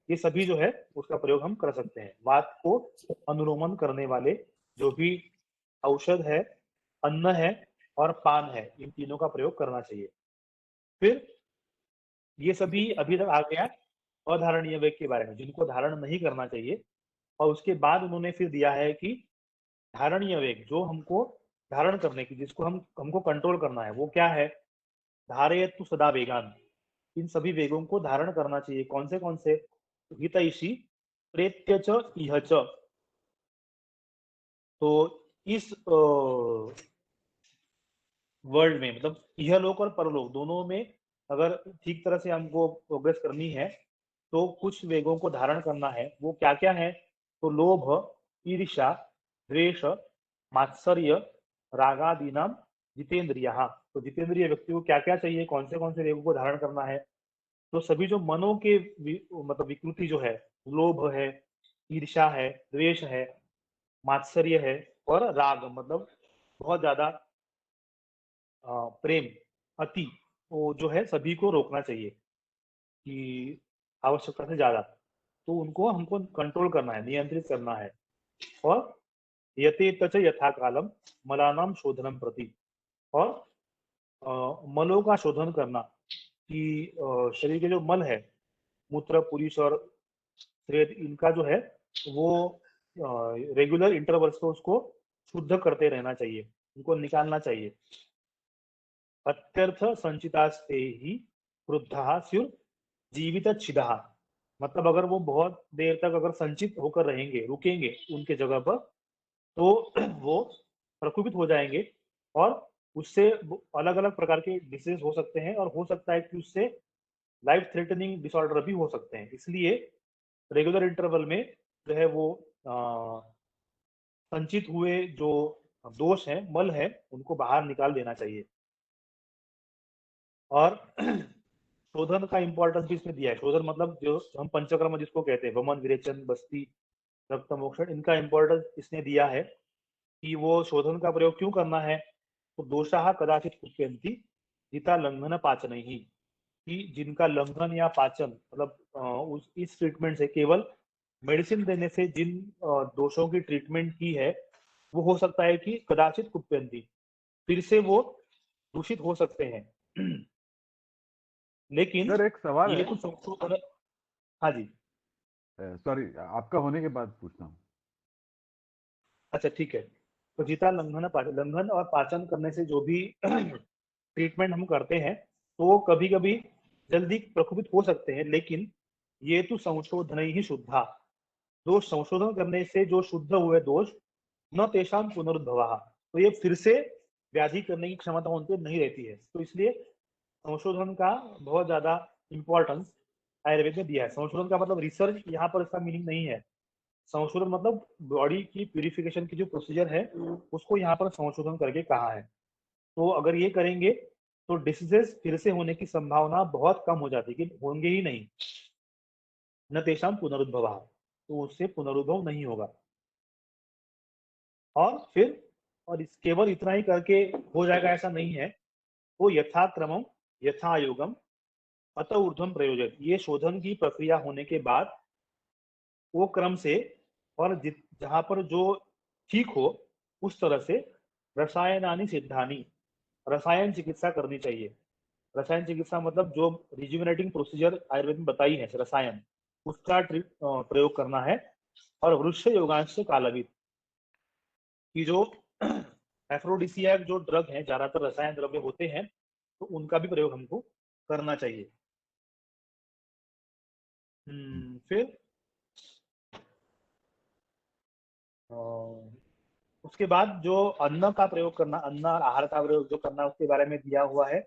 ये सभी जो है उसका प्रयोग हम कर सकते हैं। वात को अनुलोमन करने वाले जो भी औषध है, अन्न है और पान है, इन तीनों का प्रयोग करना चाहिए। फिर ये सभी अभी तक आ गया अधारणीय वेग के बारे में, जिनको धारण नहीं करना चाहिए। और उसके बाद उन्होंने फिर दिया है कि धारणीय वेग, जो हमको धारण करने की, जिसको हमको कंट्रोल करना है, वो क्या है? धारयतु सदा वेगान। इन सभी वेगों को धारण करना चाहिए। कौन से? हितैषी, प्रेत्य च, इह च। तो इस वर्ल्ड में, मतलब इहलोक और परलोक दोनों में अगर ठीक तरह से हमको प्रोग्रेस करनी है, तो कुछ वेगों को धारण करना है। वो क्या क्या है? तो लोभ, ईर्ष्या, द्वेष, मात्सर्य, रागादि नाम जितेंद्रिया। तो जितेंद्रिय व्यक्ति को क्या क्या चाहिए, कौन से वेगों को धारण करना है? तो सभी जो मनों के मतलब विकृति जो है, लोभ है, ईर्ष्या है, द्वेष है, मात्सर्य है और राग, मतलब बहुत ज्यादा प्रेम, अति, वो जो है सभी को रोकना चाहिए कि आवश्यकता से ज्यादा। तो उनको हमको कंट्रोल करना है, नियंत्रित करना है। और यते तच यथा कालम मलानाम शोधनम प्रति। और मलों का शोधन करना, कि शरीर के जो मल है, मूत्र, पुरुष और स्वेद, इनका जो है वो रेगुलर इंटरवल्स पे उसको शुद्ध करते रहना चाहिए, उनको निकालना चाहिए। अत्यर्थ संचितास्ते ही क्रुद्धा स्युर जीवित छिदः। मतलब अगर वो बहुत देर तक अगर संचित होकर रहेंगे, रुकेंगे उनके जगह पर, तो वो प्रकुपित हो जाएंगे और उससे अलग अलग प्रकार के डिसीज हो सकते हैं, और हो सकता है कि उससे लाइफ थ्रेटनिंग डिसऑर्डर भी हो सकते हैं। इसलिए रेगुलर इंटरवल में जो है वो संचित हुए जो दोष है, मल है, उनको बाहर निकाल देना चाहिए। और शोधन का इंपॉर्टेंस भी इसमें दिया है। शोधन मतलब जो हम पंचकर्म जिसको कहते हैं, वमन, विरेचन, बस्ती, रक्त मोक्षण, इनका इंपॉर्टेंस इसने दिया है कि वो शोधन का प्रयोग क्यों करना है। तो दोषाः कदाचित कुप्यन्ति जिता लंघन पाचन ही, कि जिनका लंघन या पाचन, मतलब उस इस ट्रीटमेंट से, केवल मेडिसिन देने से जिन दोषों की ट्रीटमेंट की है, वो हो सकता है कि कदाचित कुप्यन्ति, फिर से वो दूषित हो सकते हैं। लेकिन सर एक सवाल ये है, तो संशोधन। हाँ जी, सॉरी आपका होने के बाद पूछता हूँ। अच्छा ठीक है। तो जिता लंघन लंघन और पाचन करने से जो भी ट्रीटमेंट हम करते हैं, तो कभी कभी जल्दी प्रकोपित हो सकते हैं, लेकिन ये तो संशोधन ही शुद्धा। दोष संशोधन करने से जो शुद्ध हुए दोष, न तेषाम पुनरुद्भव, तो ये फिर से व्याधि करने की क्षमता उन पर नहीं रहती है। तो इसलिए संशोधन का बहुत ज्यादा इंपॉर्टेंस आयुर्वेद में दिया है। संशोधन का मतलब रिसर्च यहाँ पर इसका मीनिंग नहीं है। संशोधन मतलब बॉडी की प्यूरिफिकेशन की जो प्रोसीजर है, उसको यहाँ पर संशोधन करके कहा है। तो अगर ये करेंगे तो डिसीजेस फिर से होने की संभावना बहुत कम हो जाती है, कि होंगे ही नहीं। न तेषाम पुनरुद्भव, तो उससे पुनरुद्भव नहीं होगा। और फिर, और इस केवल इतना ही करके हो जाएगा ऐसा नहीं है। तो यथाक्रमम यथायोगम अत ऊर्ध्वम प्रयोजन, ये शोधन की प्रक्रिया होने के बाद वो क्रम से और जहां पर जो ठीक हो उस तरह से रसायनानि सिद्धानी, रसायन चिकित्सा करनी चाहिए। रसायन चिकित्सा मतलब जो रिजुविनेटिंग प्रोसीजर आयुर्वेद में बताई है रसायन, उसका प्रयोग करना है। और वृक्ष योगांश कालविद की जो एफ्रोडिसियाक जो ड्रग है, ज्यादातर रसायन द्रव्य होते हैं, तो उनका भी प्रयोग हमको करना चाहिए। फिर उसके बाद जो अन्न का प्रयोग करना, अन्न और आहार का प्रयोग जो करना, उसके बारे में दिया हुआ है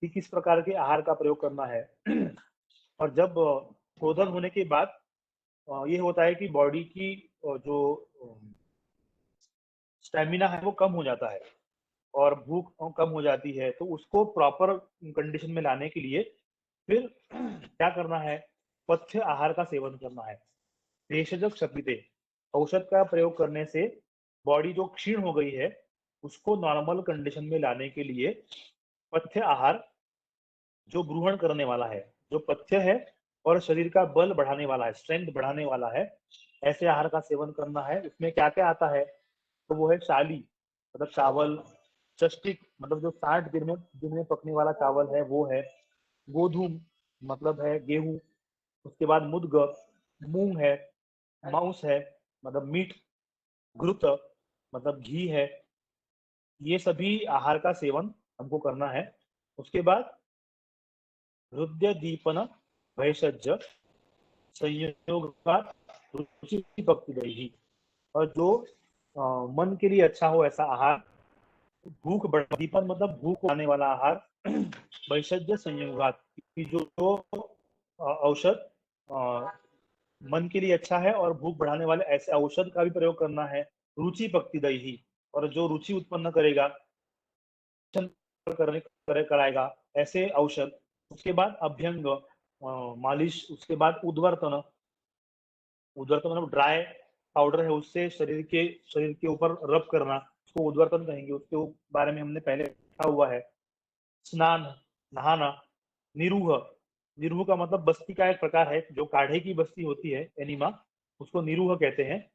कि किस प्रकार के आहार का प्रयोग करना है। और जब शोधन होने के बाद ये होता है कि बॉडी की जो स्टेमिना है वो कम हो जाता है और भूख कम हो जाती है, तो उसको प्रॉपर कंडीशन में लाने के लिए फिर क्या करना है, पथ्य आहार का सेवन करना है। भेषज क्षपिते, औषध का प्रयोग करने से बॉडी जो क्षीण हो गई है उसको नॉर्मल कंडीशन में लाने के लिए पथ्य आहार जो ब्रूहण करने वाला है, जो पथ्य है और शरीर का बल बढ़ाने वाला है, स्ट्रेंथ बढ़ाने वाला है, ऐसे आहार का सेवन करना है। उसमें क्या क्या आता है, तो वो है शाली मतलब चावल, चष्टिक मतलब जो 60 दिन में पकने वाला चावल है वो है, गोधूम मतलब है गेहूं, उसके बाद मुद्ग मूंग है, मांस है मतलब मीट, घृत मतलब घी है। ये सभी आहार का सेवन हमको करना है। उसके बाद हृदय दीपन भैषज संयोगात रुचि भक्ति दही, और जो मन के लिए अच्छा हो ऐसा आहार, भूख बढ़ा दीपन मतलब भूख बढ़ाने वाला आहार, भैषज संयोगात की जो औषध मन के लिए अच्छा है और भूख बढ़ाने वाले ऐसे औषध का भी प्रयोग करना है। रुचि भक्ति दही, और जो रुचि उत्पन्न करेगा कराएगा ऐसे औषध। उसके बाद अभ्यंग मालिश, उसके बाद उद्वर्तन, उद्वर्तन मतलब ड्राई पाउडर है उससे शरीर के ऊपर रब करना, उसको उद्वर्तन कहेंगे। उसके बारे में हमने पहले लिखा हुआ है। स्नान नहाना, निरूह, निरूह का मतलब बस्ती का एक प्रकार है, जो काढ़े की बस्ती होती है एनिमा, उसको निरूह कहते हैं।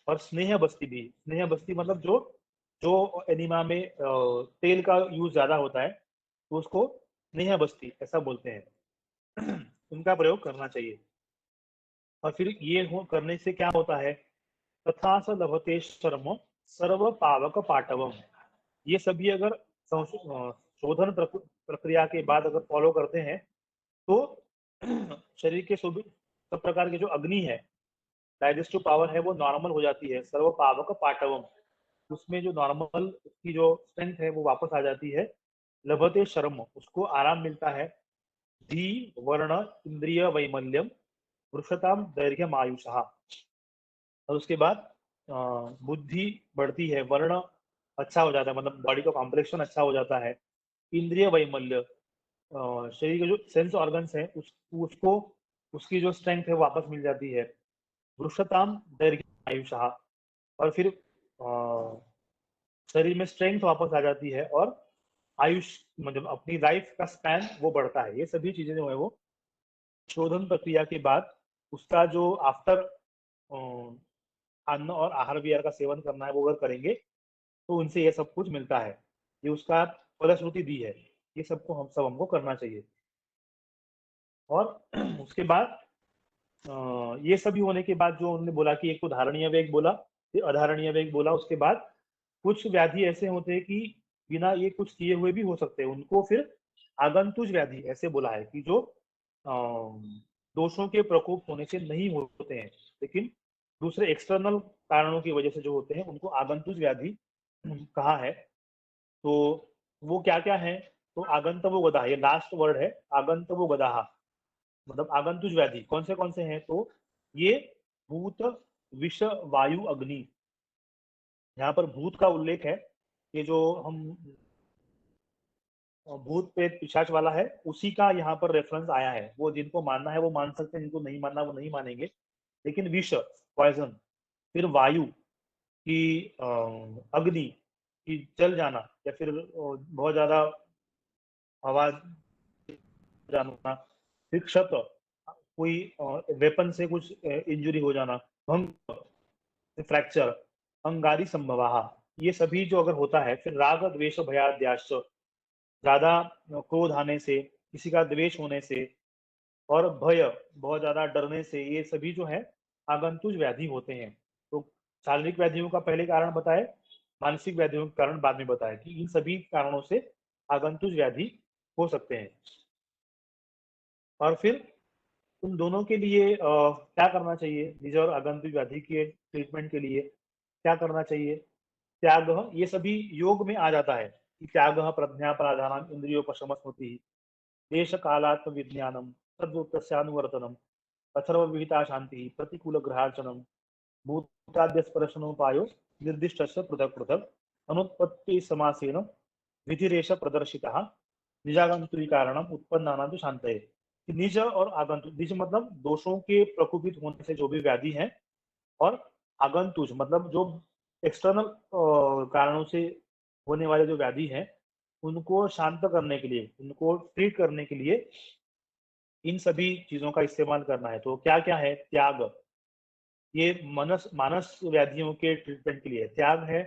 और स्नेह बस्ती भी, स्नेह बस्ती मतलब जो जो एनिमा में तेल का यूज ज्यादा होता है तो उसको स्नेह बस्ती ऐसा बोलते हैं। उनका प्रयोग करना चाहिए। और फिर ये करने से क्या होता है, तथा स लभते शर्म सर्व पावक पाटवम, ये सभी अगर शोधन प्रक्रिया के बाद अगर फॉलो करते हैं तो शरीर के सब प्रकार के जो अग्नि है, डाइजेस्टिव पावर है, वो नॉर्मल हो जाती है। सर्व पावक पाटवम, उसमें जो नॉर्मल उसकी जो स्ट्रेंथ है वो वापस आ जाती है। लभते शर्म, उसको आराम मिलता है। धी वर्ण इंद्रिय वैमल्यम वृषताम दैर्घ्यम आयुषः, और उसके बाद बुद्धि बढ़ती है, वर्ण अच्छा हो जाता है मतलब बॉडी का कॉम्प्लेक्शन अच्छा हो जाता है। इंद्रिय वैमल्य, शरीर के जो सेंस ऑर्गन्स है उसको उसकी जो स्ट्रेंथ है वापस मिल जाती है। वृषताम दैर्घ्य आयुषः, और फिर शरीर में स्ट्रेंथ वापस आ जाती है और आयुष मतलब अपनी लाइफ का स्पैन वो बढ़ता है। ये सभी चीजें जो है वो शोधन प्रक्रिया के बाद उसका जो आफ्टर अन्न और आहार विहार का सेवन करना है वो अगर करेंगे तो उनसे ये सब कुछ मिलता है। ये उसका फलश्रुति दी है। ये सबको हमको करना चाहिए। और उसके बाद ये सभी होने के बाद जो उन्होंने बोला कि एक तो धारणीय वेग बोला, फिर अधारणीय वेग बोला, उसके बाद कुछ व्याधि ऐसे होते हैं कि बिना ये कुछ किए हुए भी हो सकते हैं, उनको फिर आगंतुज व्याधि ऐसे बोला है कि जो दोषों के प्रकोप होने से नहीं होते हैं लेकिन दूसरे एक्सटर्नल कारणों की वजह से जो होते हैं उनको आगंतुज व्याधि कहा है। तो वो क्या क्या है, तो आगंतवो गदाह, ये लास्ट वर्ड है, आगंतवो गदाह मतलब आगंतुज व्याधि कौन से हैं, तो ये भूत विष वायु अग्नि, यहाँ पर भूत का उल्लेख है। ये जो हम भूत प्रेत पिशाच वाला है उसी का यहाँ पर रेफरेंस आया है। वो जिनको मानना है वो मान सकते हैं, जिनको नहीं मानना वो नहीं मानेंगे। लेकिन विष पॉइजन, फिर वायु की अग्नि की जल जाना, या फिर बहुत ज्यादा आवाज जाना, फिर क्षत, कोई वेपन से कुछ इंजरी हो जाना, भंग, फ्रैक्चर, अंगारी संभवाहा, ये सभी जो अगर होता है, फिर राग द्वेष भयाद्याश्च, ज्यादा क्रोध आने से, किसी का द्वेष होने से, और भय, बहुत ज्यादा डरने से, ये सभी जो है आगंतुक व्याधि होते हैं। तो शारीरिक व्याधियों का पहले कारण बताए, मानसिक व्याधियों के कारण बाद में बताया कि इन सभी कारणों से आगंतुक व्याधि हो सकते हैं। और फिर उन दोनों के लिए क्या करना चाहिए, निज और आगंतुक व्याधि के ट्रीटमेंट के लिए क्या करना चाहिए? त्याग, ये सभी योग में आ जाता है कि त्याग प्रज्ञा प्राधानम इंद्रियोपशमस्मृति देश कालात्म विज्ञानम तद्वत्स्यानुवर्तनम अथर्वविहिता शांति प्रतिकूल ग्रहार्चनम भूताद्य स्पर्शनोपायो निर्दिष्टस्य पृथक पृथक अनुत्पत्ति समासेन विधिरेश प्रदर्शितः निजागंतुकी कारणम उत्पन्नानां तु शांतये। कि निज और आगंतुक, निज मतलब दोषों के प्रकोपित होने से जो भी व्याधि है, और आगंतुक मतलब जो एक्सटर्नल कारणों से होने वाले जो व्याधि है, उनको शांत करने के लिए, उनको ट्रीट करने के लिए इन सभी चीजों का इस्तेमाल करना है। तो क्या क्या है? त्याग, ये मानस व्याधियों के ट्रीटमेंट के लिए है। त्याग है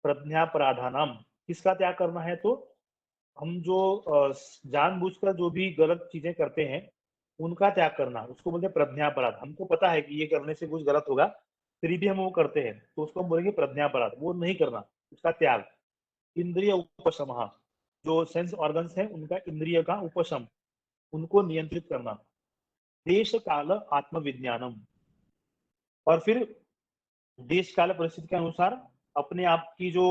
प्रज्ञापराधानाम, किसका त्याग करना है? तो हम जो जानबूझकर जो भी गलत चीजें करते हैं, उनका त्याग करना, उसको बोलते हैं प्रज्ञापराध। हमको पता है कि ये करने से कुछ गलत होगा, फिर भी हम वो करते हैं, तो उसको हम बोलेंगे प्रज्ञापराध, वो नहीं करना, उसका त्याग। इंद्रिय उपशम, जो सेंस ऑर्गन्स है उनका इंद्रिय का उपशम, उनको नियंत्रित करना। देश काल आत्मविज्ञानम, और फिर देश काल परिस्थिति के अनुसार अपने आप की जो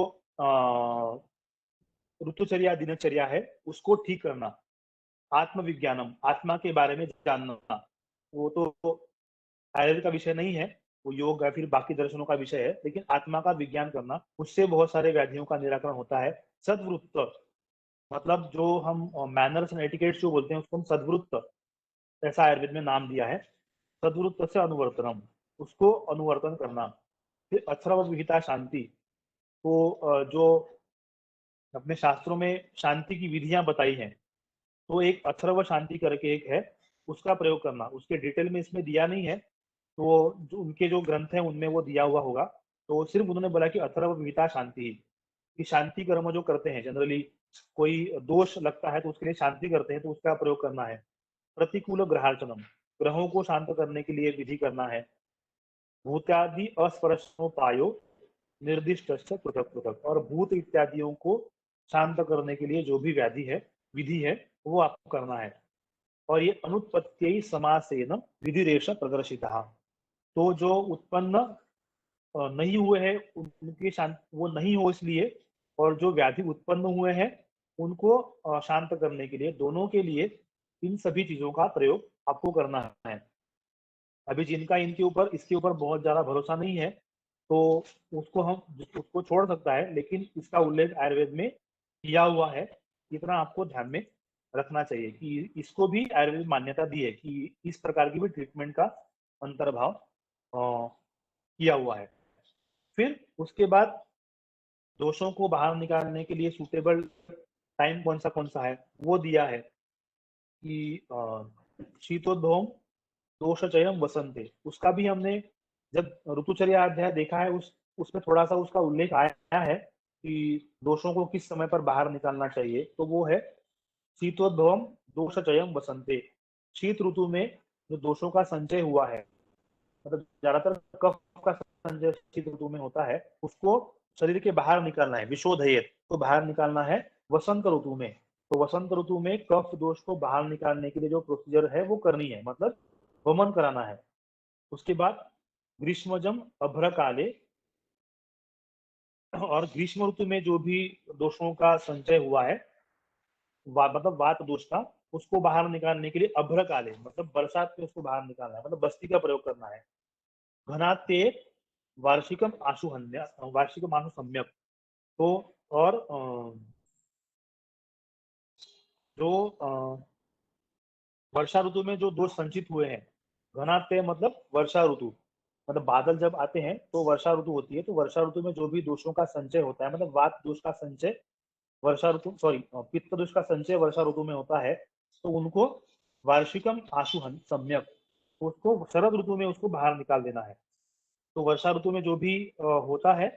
ऋतुचर्या दिनचर्या है उसको ठीक करना। आत्मविज्ञानम, आत्मा के बारे में जानना, वो तो आयुर्वेद का विषय नहीं है, वो योग या फिर बाकी दर्शनों का विषय है, लेकिन आत्मा का विज्ञान करना, उससे बहुत सारे व्याधियों का निराकरण होता है। सद्वृत्त, मतलब जो हम मैनर्स एंड एटिकेट्स जो बोलते हैं उसको हम सद्वृत्त, ऐसा आयुर्वेद में नाम दिया है। सद्वृत्त से अनुवर्तनम, उसको अनुवर्तन करना। फिर अथर्व विहिता शांति, तो जो अपने शास्त्रों में शांति की विधियां बताई हैं, तो एक अथर्व शांति करके एक है, उसका प्रयोग करना। उसके डिटेल में इसमें दिया नहीं है, तो जो उनके जो ग्रंथ हैं उनमें वो दिया हुआ होगा। तो सिर्फ उन्होंने बोला कि अथर्व विहिता शांति, कि शांति कर्म जो करते हैं, जनरली कोई दोष लगता है तो उसके लिए शांति करते हैं, तो उसका प्रयोग करना है। प्रतिकूल ग्रहार्चनम, ग्रहों को शांत करने के लिए विधि करना है। भूत्यादि अस्पर्शोपायो निर्दिष्ट पृथक पृथक, और भूत इत्यादियों को शांत करने के लिए जो भी व्याधि है, विधि है, वो आपको करना है। और ये अनुत्पत्ति समासेन विधिरेश प्रदर्शिता, तो जो उत्पन्न नहीं हुए हैं उनके शांत, वो नहीं हो इसलिए, और जो व्याधि उत्पन्न हुए हैं उनको शांत करने के लिए, दोनों के लिए इन सभी चीजों का प्रयोग आपको करना है। अभी जिनका इनके ऊपर, इसके ऊपर बहुत ज्यादा भरोसा नहीं है, तो उसको छोड़ सकता है, लेकिन इसका उल्लेख आयुर्वेद में किया हुआ है, इतना आपको ध्यान में रखना चाहिए कि इसको भी आयुर्वेद मान्यता दी है कि इस प्रकार की भी ट्रीटमेंट का अंतर्भाव किया हुआ है। फिर उसके बाद दोषों को बाहर निकालने के लिए सूटेबल टाइम कौन सा है, वो दिया है कि शीतोद्भवम दोषचयम वसंते, उसका भी हमने जब ऋतुचर्या अध्याय देखा है, उसमें थोड़ा सा उसका उल्लेख आया है कि दोषों को किस समय पर बाहर निकालना चाहिए। तो वो है शीतोद्भवम दोषचयम वसंते, शीत ऋतु में जो दोषों का संचय हुआ है, मतलब ज्यादातर कफ का संचय शीत ऋतु में होता है, उसको शरीर के बाहर निकालना है, विशोधयेत, तो बाहर निकालना है वसंत ऋतु में। तो वसंत ऋतु में कफ दोष को बाहर निकालने के लिए जो प्रोसीजर है वो करनी है, मतलब वमन कराना है। उसके बाद ग्रीष्मजम अभ्र काले, और ग्रीष्म ऋतु में जो भी दोषों का संचय हुआ है, मतलब वात दोष का, उसको बाहर निकालने के लिए अभ्र काले, मतलब बरसात में उसको बाहर निकालना है, मतलब बस्ती का प्रयोग करना है। घनाते वार्षिकम आशुहन्य, वार्षिकम आशु सम्यक, तो और जो वर्षा ऋतु में जो दोष संचित हुए हैं, घनाते मतलब वर्षा ऋतु, मतलब बादल जब आते हैं तो वर्षा ऋतु होती है, तो वर्षा ऋतु में जो भी दोषों का संचय होता है, मतलब वात दोष का संचय वर्षा ऋतु पित्त दोष का संचय वर्षा ऋतु में होता है, तो उनको वार्षिकम आशुहन सम्यक, उसको शरद ऋतु में उसको बाहर निकाल देना है। तो वर्षा ऋतु में जो भी होता है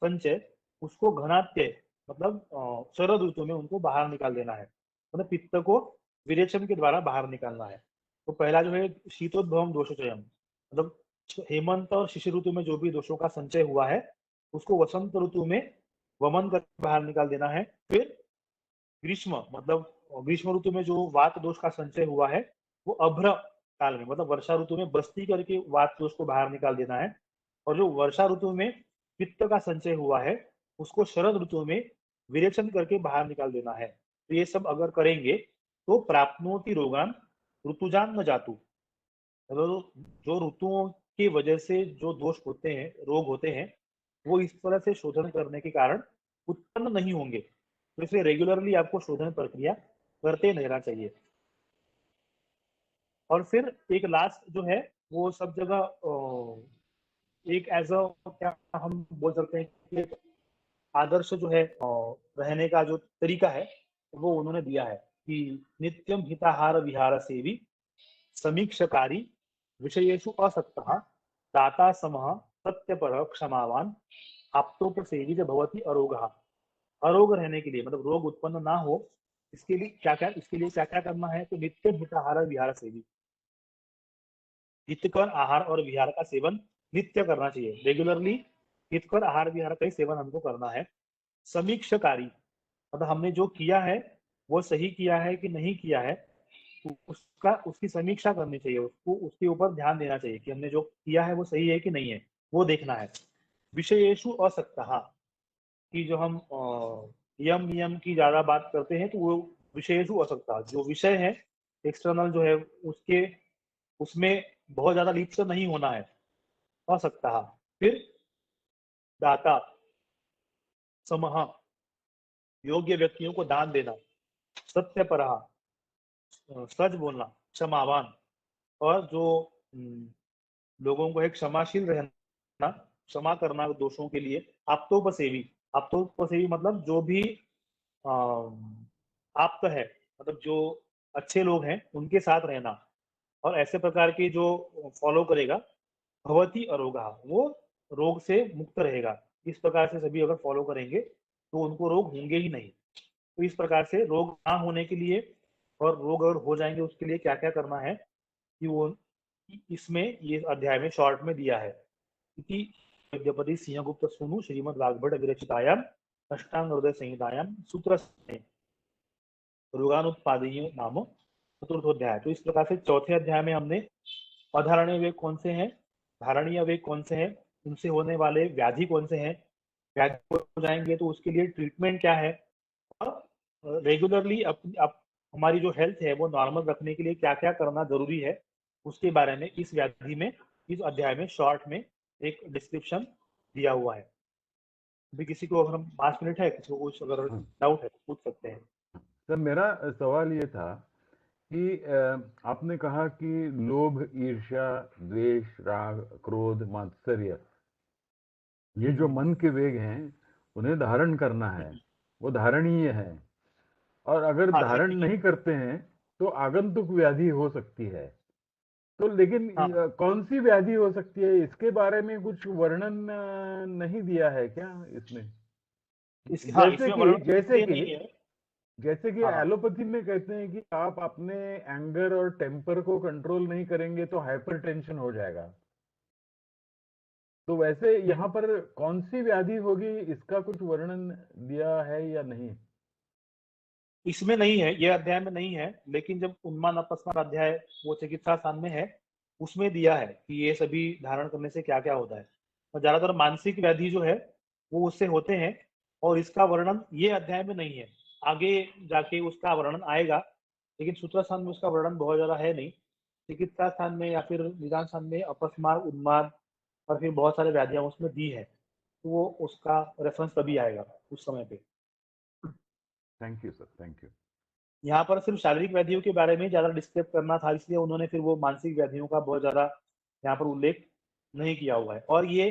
संचय, उसको घनात्य मतलब शरद ऋतु में उनको बाहर निकाल देना है, मतलब पित्त को विरेचन के द्वारा बाहर निकालना है। तो पहला जो है शीतोद्भवम दोषचयम, मतलब हेमंत और शिशिर ऋतु में जो भी दोषों का संचय हुआ है उसको वसंत ऋतु में वमन कर बाहर निकाल देना है। फिर ग्रीष्म मतलब ग्रीष्म ऋतु में जो वात दोष का संचय हुआ है वो अभ्र काल में मतलब वर्षा ऋतु में बस्ती करके वात दोष को बाहर निकाल देना है। और जो वर्षा ऋतु में पित्त का संचय हुआ है उसको शरद ऋतु में विरेचन करके बाहर निकाल देना है। तो ये सब अगर करेंगे तो प्राप्नोति रोगान ऋतुजान न जातु, मतलब जो ऋतुओं की वजह से जो दोष होते हैं, रोग होते हैं, वो इस तरह से शोधन करने के कारण उत्पन्न नहीं होंगे। तो इसलिए रेगुलरली आपको शोधन प्रक्रिया करते रहना चाहिए। और फिर एक लास्ट जो है वो सब जगह एक एज अ क्या हम बोल सकते हैं कि एक आदर्श जो है रहने का जो तरीका है वो उन्होंने दिया है कि नित्यम हिताहार विहार सेवी समीक्षकारी विषयेषु असक्तः दाता समः सत्यपर क्षमावान आप्तोपसेवी च भवति अरोगः। अरोग रहने के लिए मतलब रोग उत्पन्न ना हो इसके लिए क्या क्या करना है, तो नित्य हिताहार विहार सेवी, हितकर आहार और विहार का सेवन नित्य करना चाहिए। रेगुलरली हितकर आहार विहार का ही सेवन हमको करना है। समीक्षकारी मतलब हमने जो किया है वो सही किया है कि नहीं किया है, उसकी समीक्षा करनी चाहिए, उसको उसके ऊपर ध्यान देना चाहिए कि हमने जो किया है वो सही है कि नहीं है, वो देखना है। विषयेषु असक्तः कि जो हम यम नियम की ज्यादा बात करते हैं तो वो विषयेषु असक्तः, जो विषय है एक्सटर्नल जो है उसके उसमें बहुत ज्यादा लिप्त नहीं होना है, असक्तः। फिर दाता समः योग्य व्यक्तियों को दान देना, सत्यपरः सच बोलना, क्षमावान और जो लोगों को एक क्षमाशील रहना, क्षमा करना दोषों के लिए। आप्तोपसेवी मतलब जो भी आप्त है मतलब जो अच्छे लोग हैं उनके साथ रहना, और ऐसे प्रकार की जो फॉलो करेगा भवती अरोगा, वो रोग से मुक्त रहेगा। इस प्रकार से सभी अगर फॉलो करेंगे तो उनको रोग होंगे ही नहीं। तो इस प्रकार से रोग ना होने के लिए और रोग अगर हो जाएंगे उसके लिए क्या क्या करना है कि वो इसमें ये अध्याय में शॉर्ट में दिया है। क्योंकि विद्यापति सिंहगुप्त सूनु श्रीमद् वाग्भट विरचितायाम अष्टांग हृदय संहितायाम सूत्र रोगानुत्पादीय नाम चतुर्थोध्याय। तो इस प्रकार से चौथे अध्याय में हमने अधारणीय वेग कौन से हैं, धारणीय वेग कौन से हैं, उनसे होने वाले व्याधि कौन से हैं, व्याधि हो जाएंगे तो उसके लिए ट्रीटमेंट क्या है, और रेगुलरली हमारी जो हेल्थ है वो नॉर्मल रखने के लिए क्या क्या करना जरूरी है, उसके बारे में इस व्याधि में इस अध्याय में शॉर्ट में एक डिस्क्रिप्शन दिया हुआ है। अभी किसी को अगर हम 5 मिनट है, किसी को कुछ अगर डाउट है तो पूछ सकते हैं। सर मेरा सवाल ये था कि आपने कहा कि लोभ, ईर्ष्या, द्वेष, राग, क्रोध, मात्सर्य, ये जो मन के वेग हैं उन्हें धारण करना है, वो धारणीय है, और अगर धारण नहीं करते हैं तो आगंतुक व्याधि हो सकती है। तो लेकिन कौन सी व्याधि हो सकती है, इसके बारे में कुछ वर्णन नहीं दिया है क्या इसमें? जैसे कि एलोपैथी में कहते हैं कि आप अपने एंगर और टेम्पर को कंट्रोल नहीं करेंगे तो हाइपरटेंशन हो जाएगा, तो वैसे यहाँ पर कौन सी व्याधि होगी, इसका कुछ वर्णन दिया है या नहीं? इसमें नहीं है, ये अध्याय में नहीं है, लेकिन जब उन्मान अपस्मार अध्याय वो चिकित्सा स्थान में है उसमें दिया है कि ये सभी धारण करने से क्या क्या होता है। और ज्यादातर मानसिक व्याधि जो है वो उससे होते हैं, और इसका वर्णन ये अध्याय में नहीं है, आगे जाके उसका वर्णन आएगा, लेकिन सूत्र स्थान में उसका वर्णन बहुत ज्यादा है नहीं। चिकित्सा स्थान में या फिर निदान स्थान में अपस्मार, उन्माद और फिर बहुत सारे व्याधियां उसमें दी है, तो वो उसका रेफरेंस तभी आएगा उस समय पे। Thank you sir, thank you. यहाँ पर सिर्फ शारीरिक व्याधियों के बारे में ज्यादा डिस्क्राइब करना था, इसलिए उन्होंने फिर वो मानसिक व्याधियों का बहुत ज्यादा यहाँ पर उल्लेख नहीं किया हुआ है। और ये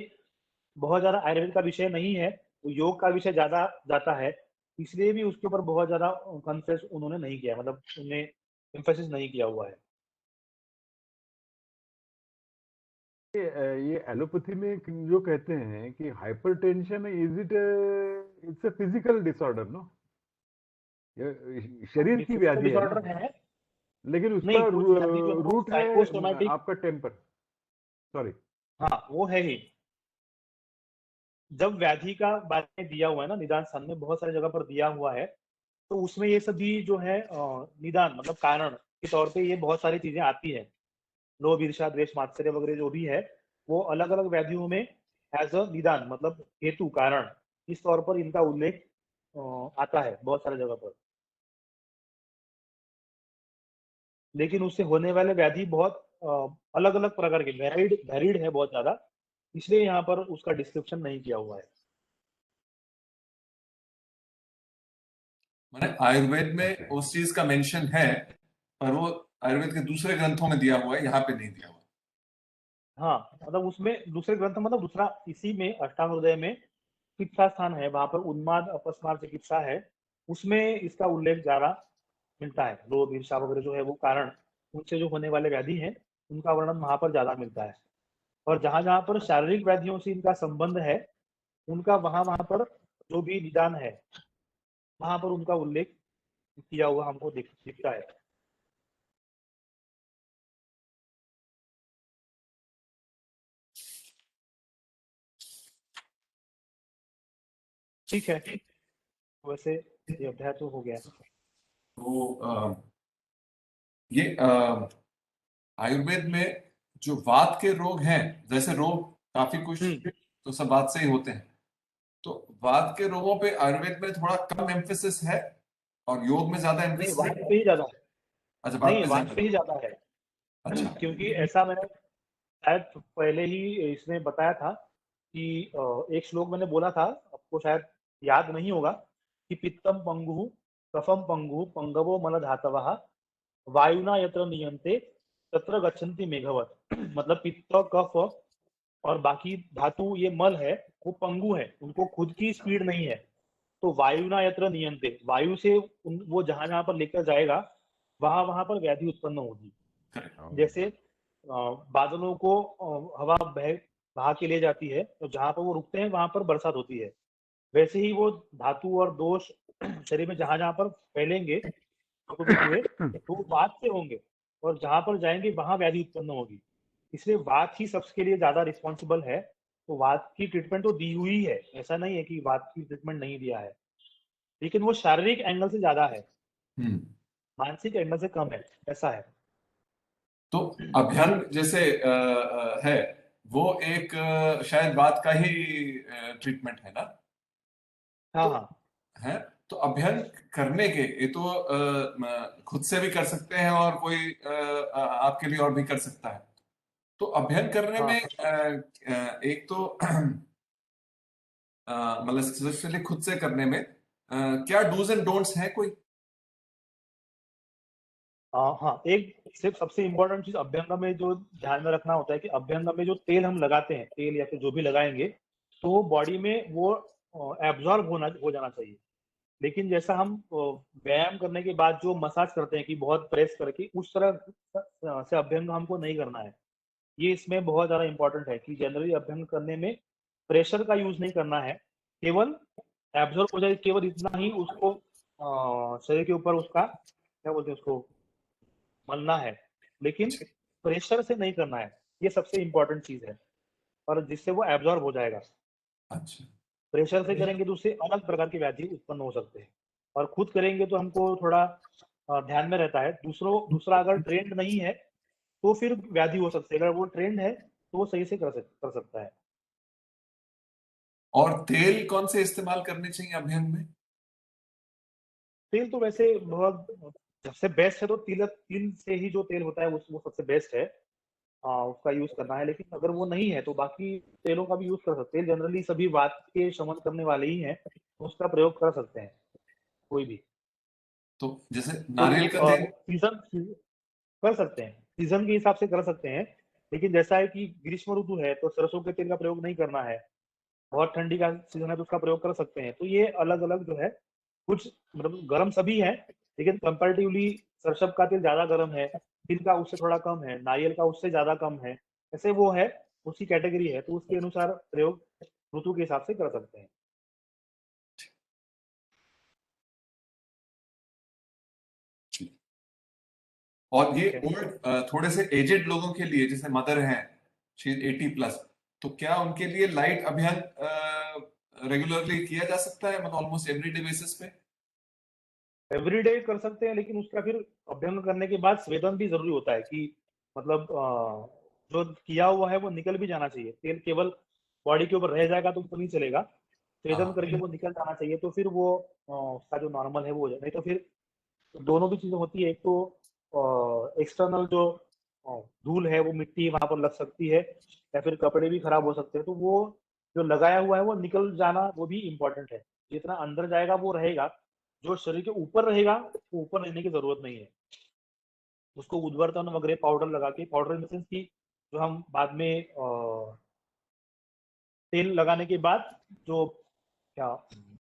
बहुत ज्यादा आयुर्वेद का विषय नहीं है, वो योग का विषय ज्यादा जाता है, इसलिए भी उसके ऊपर बहुत ज्यादा कंसेस उन्होंने नहीं किया, मतलब उन्हें एम्फेसिस नहीं किया हुआ है। ये एलोपैथी में जो कहते हैं कि hypertension is it it's a physical disorder, no? शरीर की फिजिकल व्याधि है ना, डिसऑर्डर है, लेकिन नहीं उसका कुछ व्याधि जो है वो रूट है साइकोसोमैटिक, आपका टेम्पर, सॉरी। हाँ वो है ही। जब व्याधि का बारे में दिया हुआ है ना, निदान स्थान में बहुत सारी जगह पर दिया हुआ है, तो उसमें ये सभी जो है निदान मतलब कारण के तौर पे ये बहुत सारी चीजें आती है। लोभ, ईर्ष्या, द्वेष, मात्सर्य वगैरह जो भी है, वो अलग अलग व्याधियों में एज अ निदान मतलब हेतु कारण इस तौर पर इनका उल्लेख आता है बहुत सारी जगह पर। लेकिन उससे होने वाले व्याधि बहुत अलग अलग प्रकार के वेरिड है बहुत ज्यादा, इसलिए यहाँ पर उसका डिस्क्रिप्शन नहीं किया हुआ है। मैंने आयुर्वेद में अच्छा, उस चीज का मेंशन है, पर वो आयुर्वेद के दूसरे ग्रंथों में दिया हुआ है, यहाँ पे नहीं दिया हुआ। हाँ मतलब उसमें दूसरे ग्रंथ मतलब दूसरा इसी में अष्टांग हृदय में चिकित्सा स्थान है, वहां पर उन्माद अपस्मार चिकित्सा है, उसमें इसका उल्लेख ज्यादा मिलता है। लोभ, ईर्ष्या वगैरह जो है वो कारण, उनसे जो होने वाले व्याधि हैं उनका वर्णन वहां पर ज्यादा मिलता है। और जहां जहां पर शारीरिक व्याधियों से इनका संबंध है, उनका वहां वहां पर जो भी निदान है वहां पर उनका उल्लेख किया हुआ हमको दिखता है। ठीक है, वैसे ये अध्याय तो हो गया। तो ये आयुर्वेद में जो वात के रोग हैं, जैसे रोग काफी कुछ तो सब वात से ही होते हैं, तो वात के रोगों पे आयुर्वेद में थोड़ा कम एम्फेसिस है और योग में ज्यादा नहीं एम्फेसिस वात है। पे ही ज्यादा है, अच्छा, वात नहीं पे वात ज्यादा पे ही ज्यादा है। है। अच्छा। क्योंकि ऐसा मैंने शायद पहले ही इसमें बताया था कि एक श्लोक मैंने बोला था, आपको शायद याद नहीं होगा, कि पित्तम पंगु कफम पंगु पंगवो मल धातवः वायुना यत्र नियंते तत्र गच्छन्ति मेघवत। मतलब पित्त, कफ और बाकी धातु ये मल है, वो पंगु है, उनको खुद की स्पीड नहीं है। तो वायुना यत्र नियंते, वायु से वो जहां जहां पर लेकर जाएगा वहां वहां पर व्याधि उत्पन्न होगी। जैसे बादलों को हवा बहा के ले जाती है, तो जहां पर वो रुकते हैं वहां पर बरसात होती है। वैसे ही वो धातु और दोष शरीर में जहां जहां पर फैलेंगे संकुचित हुए, तो वो वात से होंगे, और जहां पर जाएंगे वहां व्याधि उत्पन्न होगी। इसलिए वात ही सबके लिए ज्यादा रिस्पॉन्सिबल है। तो वात की ट्रीटमेंट तो दी हुई है, ऐसा नहीं है कि वात की ट्रीटमेंट नहीं दिया है, लेकिन वो शारीरिक एंगल से ज्यादा है, हम्म। मानसिक एंगल से कम है, ऐसा है। तो अभ्यंग जैसे है, वो एक शायद बात का ही ट्रीटमेंट है ना? हाँ तो हाँ है, तो अभ्यंग करने के ये तो खुद से भी कर सकते हैं और कोई आपके लिए और भी कर सकता है। तो अभ्यंग करने हाँ में एक तो मतलब स्पेशली खुद से करने में क्या डूज एंड डोंट्स हैं कोई? हाँ, एक सिर्फ सबसे इम्पोर्टेंट चीज अभ्यंग में जो ध्यान में रखना होता है कि अभ्यंग में जो तेल हम लगाते हैं, तेल या फिर जो भी लगाएंगे, तो वो बॉडी में वो एब्जॉर्ब हो जाना चाहिए। लेकिन जैसा हम व्यायाम करने के बाद जो मसाज करते हैं कि बहुत प्रेस करके, उस तरह से अभ्यंग हमको नहीं करना है। ये इसमें बहुत ज्यादा इंपॉर्टेंट है कि जनरली अभ्यंग करने में प्रेशर का यूज नहीं करना है, केवल एब्जॉर्ब हो जाए, केवल इतना ही उसको शरीर के ऊपर उसका क्या बोलते हैं उसको मलना है, लेकिन प्रेशर से नहीं करना है। ये सबसे इंपॉर्टेंट चीज है, और जिससे वो एब्जॉर्ब हो जाएगा। अच्छा। प्रेशर से करेंगे तो उससे अलग प्रकार की व्याधि उत्पन्न हो सकते हैं, और खुद करेंगे तो हमको थोड़ा ध्यान में रहता है। दूसरा अगर ट्रेंड नहीं है तो फिर व्याधि हो सकती है, अगर वो ट्रेंड है तो वो सही से कर सकता है। और तेल कौन से इस्तेमाल करने चाहिए अभ्यंग में? तेल तो वैसे बहुत सबसे बेस्ट है, तो तिल से ही जो तेल होता है वो सबसे बेस्ट है, उसका यूज करना है। लेकिन अगर वो नहीं है तो बाकी तेलों का भी यूज कर सकते हैं। जनरली सभी वात के शमन करने वाले ही हैं, तो उसका प्रयोग कर सकते हैं कोई भी। तो जैसे तो नारियल का तेल। सीजन कर सकते हैं, सीजन के हिसाब से कर सकते हैं। लेकिन जैसा है कि ग्रीष्म ऋतु है तो सरसों के तेल का प्रयोग नहीं करना है, बहुत ठंडी का सीजन है तो उसका प्रयोग कर सकते हैं। तो ये अलग अलग जो है कुछ मतलब गर्म सभी है, लेकिन कंपैरेटिवली सरसों का तेल ज्यादा गर्म है, तिल का उससे थोड़ा कम है, नारियल का उससे ज्यादा कम है, ऐसे वो है, उसकी कैटेगरी है, तो उसके अनुसार प्रयोग ऋतु के हिसाब से कर सकते हैं। और ये ठीक है। ओल्ड थोड़े से एजेड लोगों के लिए, जैसे मदर हैं, शी 80+, तो क्या उनके लिए लाइट अभियान रेगुलरली किया जा सकता है, मतलब ऑलमोस्ट एवरीडे बेसिस पे? एवरीडे कर सकते हैं, लेकिन उसका फिर अभ्यंग करने के बाद स्वेदन भी जरूरी होता है कि मतलब जो किया हुआ है वो निकल भी जाना चाहिए। तेल केवल बॉडी के ऊपर रह जाएगा तो नहीं चलेगा, स्वेदन हाँ, करके वो निकल जाना चाहिए, तो फिर वो उसका जो नॉर्मल है वो हो जाए। नहीं तो फिर दोनों भी चीजें होती है, एक तो एक्सटर्नल जो धूल है वो मिट्टी वहां पर लग सकती है, या फिर कपड़े भी खराब हो सकते हैं, तो वो जो लगाया हुआ है वो निकल जाना वो भी इम्पोर्टेंट है। जितना अंदर जाएगा वो रहेगा, जो शरीर के ऊपर रहेगा वो ऊपर रहने की जरूरत नहीं है। उसको उद्वर्तन वगैरह पाउडर लगा के, पाउडर इन द सेंस की जो हम बाद में तेल लगाने के बाद जो क्या